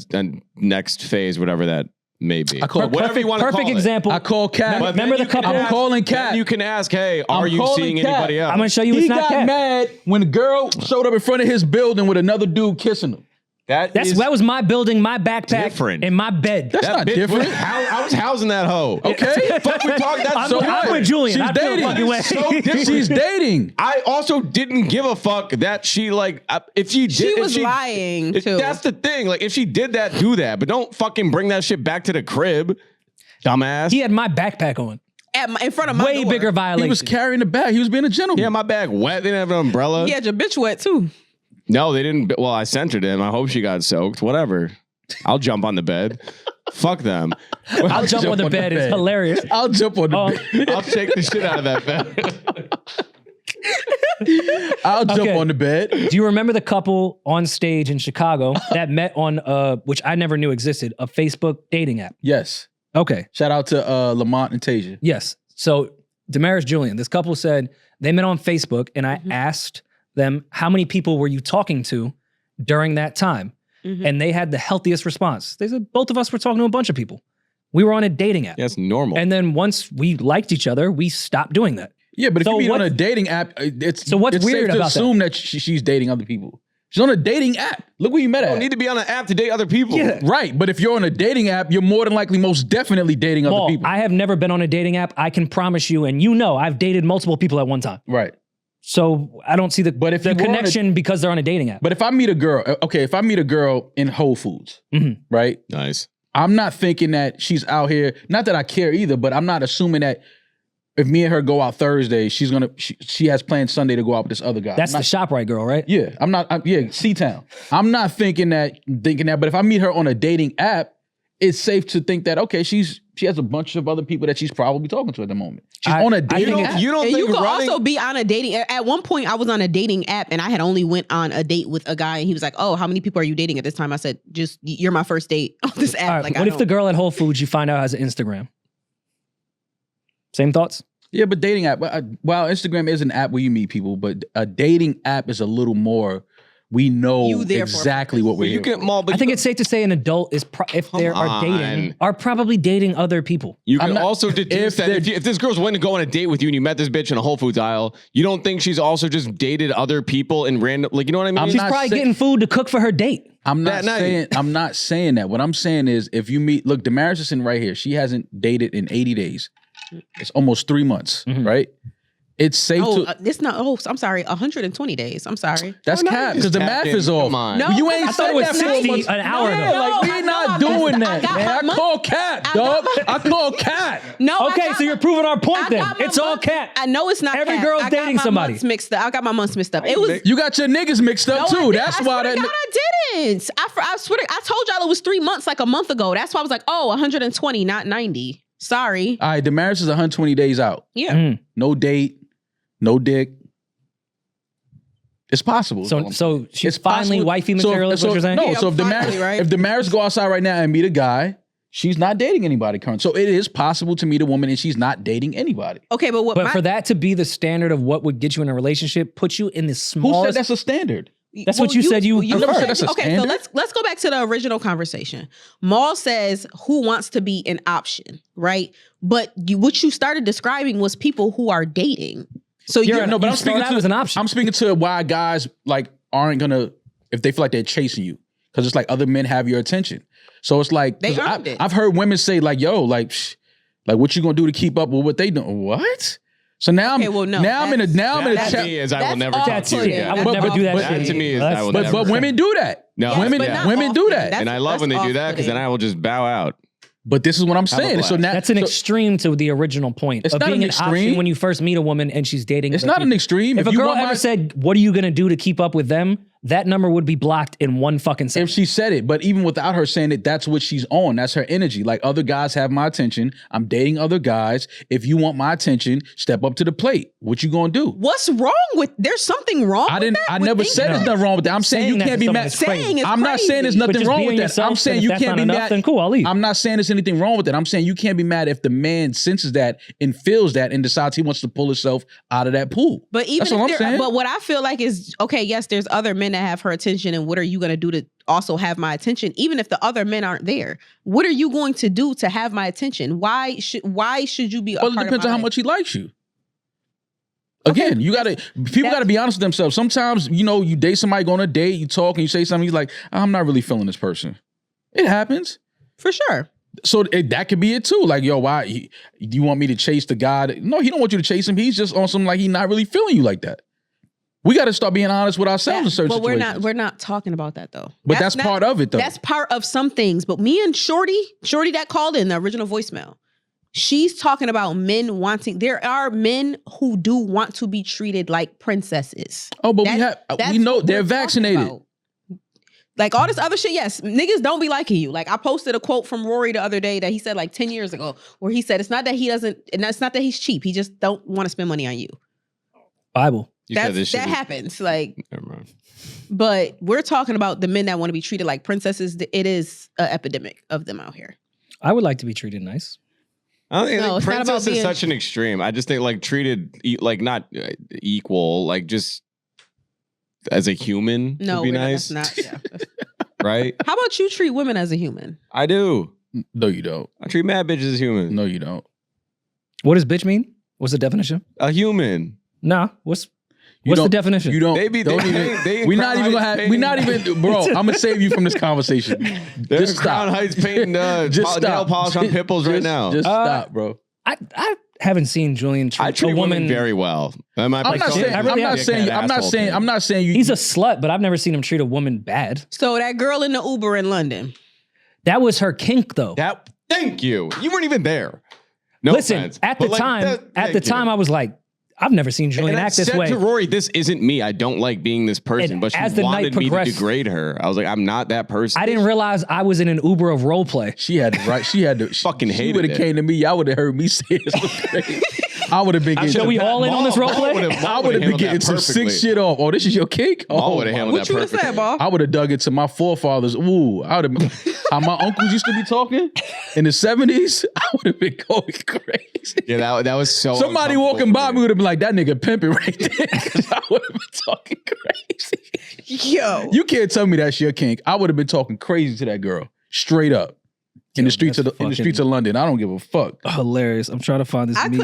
next phase, whatever that may be. I call whatever you want to call Perfect it. example. I call Cat. But Remember then the you can couple- I'm calling then Cat. you can ask, hey, are I'm you calling seeing Cat. anybody else? I'm gonna show you He it's not got cat. mad when the girl showed up in front of his building with another dude kissing him. That was my building, my backpack, different. and my bed. That's not different. I was housing that hoe. Okay. Fuck, we talking. That's so I'm with Julian. She's I feel dating. fucking way. So different. She's dating. I also didn't give a fuck that she like if she did. She was lying too. That's the thing. Like if she did that, do that, but don't fucking bring that shit back to the crib, dumbass. He had my backpack on. In front of my Way door. bigger violation. He was carrying the bag. He was being a gentleman. Yeah, my bag wet. They didn't have an umbrella. He had your bitch wet too. No, they didn't. Well, I sent her to him. I hope she got soaked. Whatever. I'll jump on the bed. Fuck them. I'll jump on the bed. It's hilarious. I'll jump on the bed. I'll shake the shit out of that bed. I'll jump on the bed. Do you remember the couple on stage in Chicago that met on, which I never knew existed, a Facebook dating app? Yes. Okay. Shout out to Lamont and Tasia. Yes. So Demaris, Julian, this couple said they met on Facebook, and I asked them, how many people were you talking to during that time? And they had the healthiest response. They said, both of us were talking to a bunch of people. We were on a dating app. Yeah, it's normal. And then once we liked each other, we stopped doing that. Yeah, but if So you meet on what- a dating app, it's So what's it's weird safe to about assume that she's dating other people. She's on a dating app. Look where you met You at. don't need to be on an app to date other people. Yeah. Right, but if you're on a dating app, you're more than likely, most definitely dating Maul, other people. I have never been on a dating app. I can promise you, and you know, I've dated multiple people at one time. Right. So I don't see the But if you were on a- connection because they're on a dating app. But if I meet a girl, if I meet a girl in Whole Foods, right? Nice. I'm not thinking that she's out here, not that I care either, but I'm not assuming that if me and her go out Thursday, she has planned Sunday to go out with this other guy. That's the ShopRite girl, right? Yeah, C-Town. I'm not thinking that, but if I meet her on a dating app, it's safe to think that, okay, she has a bunch of other people that she's probably talking to at the moment. She's on a dating app. You don't And think you could running... also be on a dating. At one point, I was on a dating app, and I had only went on a date with a guy, and he was like, "Oh, how many people are you dating at this time?" I said, "Just you're my first date on this app." All right, Like, what if the girl at Whole Foods you find out has an Instagram? Same thoughts? Yeah, but dating app, while Instagram is an app where you meet people, but a dating app is a little more, we know You there for a exactly what we're You here can Maul, but I think it's safe to say an adult is, if they are dating, on. are probably dating other people. You can I'm not- also deduce that if this girl's willing to go on a date with you and you met this bitch in a Whole Foods aisle, you don't think she's also just dated other people in random, like, you know what I mean? She's not probably say- getting food to cook for her date. I'm not saying that. What I'm saying is if you meet, look, Demaris is sitting right here. She hasn't dated in 80 days. It's almost 3 months, right? It's safe to. It's not. Oh, I'm sorry. 120 days. I'm sorry. That's cap because the math is off. Come on. No, You ain't I said thought it was that 60 months. an hour ago. Yeah, like we not doing that, man. I call cap, dog. I call cap. No. Okay, so you're proving our point then. It's all cat. I know it's not. Every cap. girl's I got dating my somebody. months mixed up. I got my months mixed up. It was. You got your niggas mixed up No, I too. didn't. That's I why swear to God, I didn't. I swear to, I told y'all it was 3 months, like a month ago. That's why I was like, oh, 120, not 90. Sorry. All right, Demaris is 120 days out. Yeah. No date, no dick. It's possible. So she's It's finally possible. wifey material, is what you're saying? No, Yeah, so if finally, right? if Demaris go outside right now and meet a guy, she's not dating anybody currently. So it is possible to meet a woman and she's not dating anybody. Okay, but what? But for that to be the standard of what would get you in a relationship, put you in the Who said smallest. that's a standard? That's what you said you I never said that's a okay, standard. so let's go back to the original conversation. Maul says who wants to be an option, right? But what you started describing was people who are dating. So you're no, but I'm I'm speaking speaking to as an option. I'm speaking to why guys like aren't gonna if they feel like they're chasing you because it's like other men have your attention. So it's like They 'cause earned it. I've heard women say like, "Yo, like what you gonna do to keep up with what they doing?" What? So now Okay, well, no, I'm in a That chat. to me is I will that's never all talk to you putting. again. I would But- never do that but- shit. That to me is That's- I will But never. women do that. No, Yes, women but not women do often. that. and I love when they do that because then off-putting. I will just bow out. But this is what I'm saying. So now That's an extreme to the original point It's of not being an an option extreme. when you first meet a woman and she's dating. it's other not an people. extreme. If a you girl want ever my- said, "What are you gonna do to keep up with them?" that number would be blocked in one fucking second. if she said it, but even without her saying it, that's what she's on. That's her energy. Like other guys have my attention. I'm dating other guys. If you want my attention, step up to the plate. What you gonna do? What's wrong with? There's something wrong. I didn't. With that? I never With said thinking there's nothing wrong with that. I'm saying you that can't to be someone mad. is crazy. Saying it's I'm not saying there's crazy. nothing But just wrong being with that. yourself, I'm saying and if you that's can't not be enough, mad. then cool, I'll leave. I'm not saying there's anything wrong with that. I'm saying you can't be mad if the man senses that and feels that and decides he wants to pull himself out of that pool. But even That's all I'm if there, saying. but what I feel like is okay. Yes, there's other men that have her attention, and what are you going to do to also have my attention? Even if the other men aren't there, what are you going to do to have my attention? Why should you be? Well, it depends on how much he likes you. Again, people gotta be honest with themselves. Sometimes, you date somebody, go on a date, you talk and you say something, you're like, I'm not really feeling this person. It happens. For sure. So that could be it too. Like, yo, why do you want me to chase the guy? No, he don't want you to chase him. He's just on some like he's not really feeling you like that. We got to start being honest with ourselves in certain situations. We're not talking about that though. But that's part of it though. That's part of some things. But me and Shorty that called in the original voicemail, she's talking about men wanting. There are men who do want to be treated like princesses. Oh, but we know they're vaccinated. Like all this other shit, yes, niggas don't be liking you. Like I posted a quote from Rory the other day that he said like 10 years ago, where he said it's not that he doesn't, and that's not that he's cheap. He just don't want to spend money on you. Bible. That happens. Like, but we're talking about the men that want to be treated like princesses. It is an epidemic of them out here. I would like to be treated nice. I think princess is such an extreme. I just think like treated like not equal, like just as a human would be nice. That's not, right? How about you treat women as a human? I do. No, you don't. I treat mad bitches as humans. No, you don't. What does bitch mean? What's the definition? A human. Nah. What's the definition? You don't. We're not even gonna have. We're not even, bro. I'm gonna save you from this conversation. Just stop. Crown Heights painting nail polish on pimples right now. Just stop, bro. I haven't seen Julian treat a woman very well. I'm not saying you. He's a slut, but I've never seen him treat a woman bad. So that girl in the Uber in London. That was her kink, though. Thank you. You weren't even there. No Listen, offense, at the time, I was like, I've never seen Julian act this way. To Rory, this isn't me. I don't like being this person, but she wanted me to degrade her. I was like, I'm not that person. I didn't realize I was in an Uber of role play. She had to fucking hate it. She would have came to me. I would have heard me say it. I would have been getting. So we all in on this role play? I would have been getting some sick shit off. Oh, this is your cake? Oh, would have handled that perfectly. What you would have said, Ball? I would have dug into my forefathers. Ooh, I would have. How my uncles used to be talking in the 70s, I would have been going crazy. Yeah, that was so. Somebody walking by me would have been like, that nigga pimping right there. Because I would have been talking crazy. Yo. You can't tell me that's your kink. I would have been talking crazy to that girl. Straight up. In the streets of London. I don't give a fuck. Hilarious. I'm trying to find this meme. I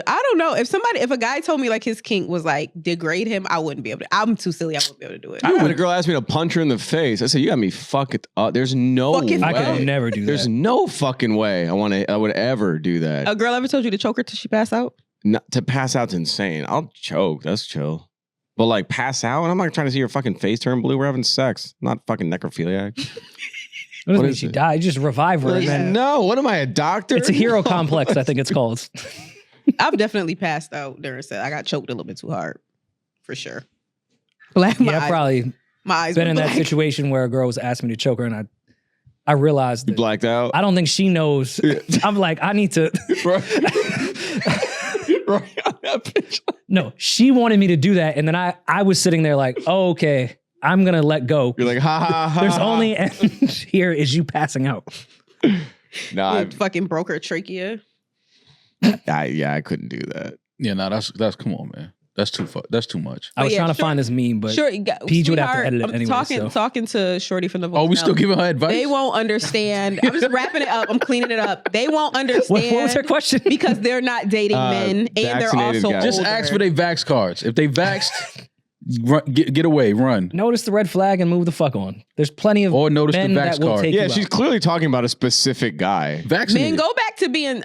don't know. If a guy told me like his kink was like degrade him, I wouldn't be able to. I'm too silly. I wouldn't be able to do it. I had a girl ask me to punch her in the face. I said, you got me fucking up. There's no way. I could never do that. There's no fucking way I would ever do that. A girl ever told you to choke her till she pass out? Not, to pass out's insane. I'll choke. That's chill. But like pass out, and I'm not trying to see your fucking face turn blue. We're having sex. I'm not fucking necrophiliac. What doesn't mean she died? Just revive her. No, what am I, a doctor? It's a hero complex, I think it's called. I've definitely passed out during sex. I got choked a little bit too hard, for sure. I've probably been in that situation where a girl was asking me to choke her, and I realized that you blacked out. I don't think she knows. I'm like, I need to. No, she wanted me to do that, and then I was sitting there like, oh, okay. I'm going to let go. You're like, ha, ha, ha. There's only end here is you passing out. No, I fucking broke her trachea. I couldn't do that. Yeah, no, that's come on, man. That's too much. I was trying to find this meme, but Peach would have to edit it anyway. Talking to Shorty from the voice. Oh, we still giving her advice? They won't understand. I'm just wrapping it up. I'm cleaning it up. They won't understand. What was her question? Because they're not dating men, and they're also older. Just ask for their vax cards. If they vaxxed, get away, run. Notice the red flag and move the fuck on. There's plenty of notice men the vax that will card. take Yeah, you she's out. clearly talking about a specific guy. Vaccinated. Men, go back to being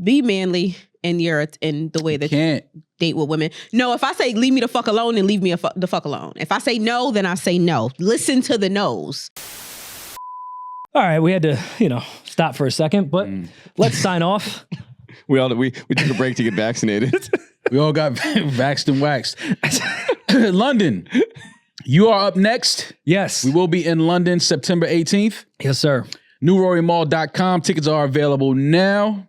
be manly in the way that you date with women. No, if I say leave me the fuck alone, then leave me the fuck alone. If I say no, then I say no. Listen to the no's. All right, we had to, stop for a second, but let's sign off. We took a break to get vaccinated. We all got vaxxed and waxed. London, you are up next. Yes. We will be in London September 18th. Yes, sir. NewRoryMall.com. Tickets are available now.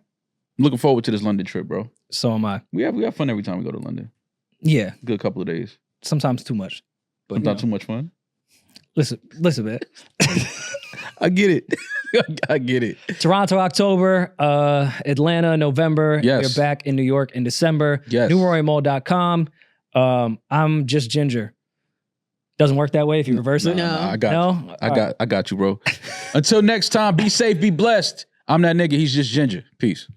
I'm looking forward to this London trip, bro. So am I. We have fun every time we go to London. Yeah. Good couple of days. Sometimes too much. But not too much fun. Listen, man. I get it. I get it. Toronto, October. Atlanta, November. Yes. You're back in New York in December. Yes. NewRoryMall.com. I'm just ginger. Doesn't work that way if you reverse it? No. I got you, bro. Until next time, be safe, be blessed. I'm that nigga. He's just ginger. Peace.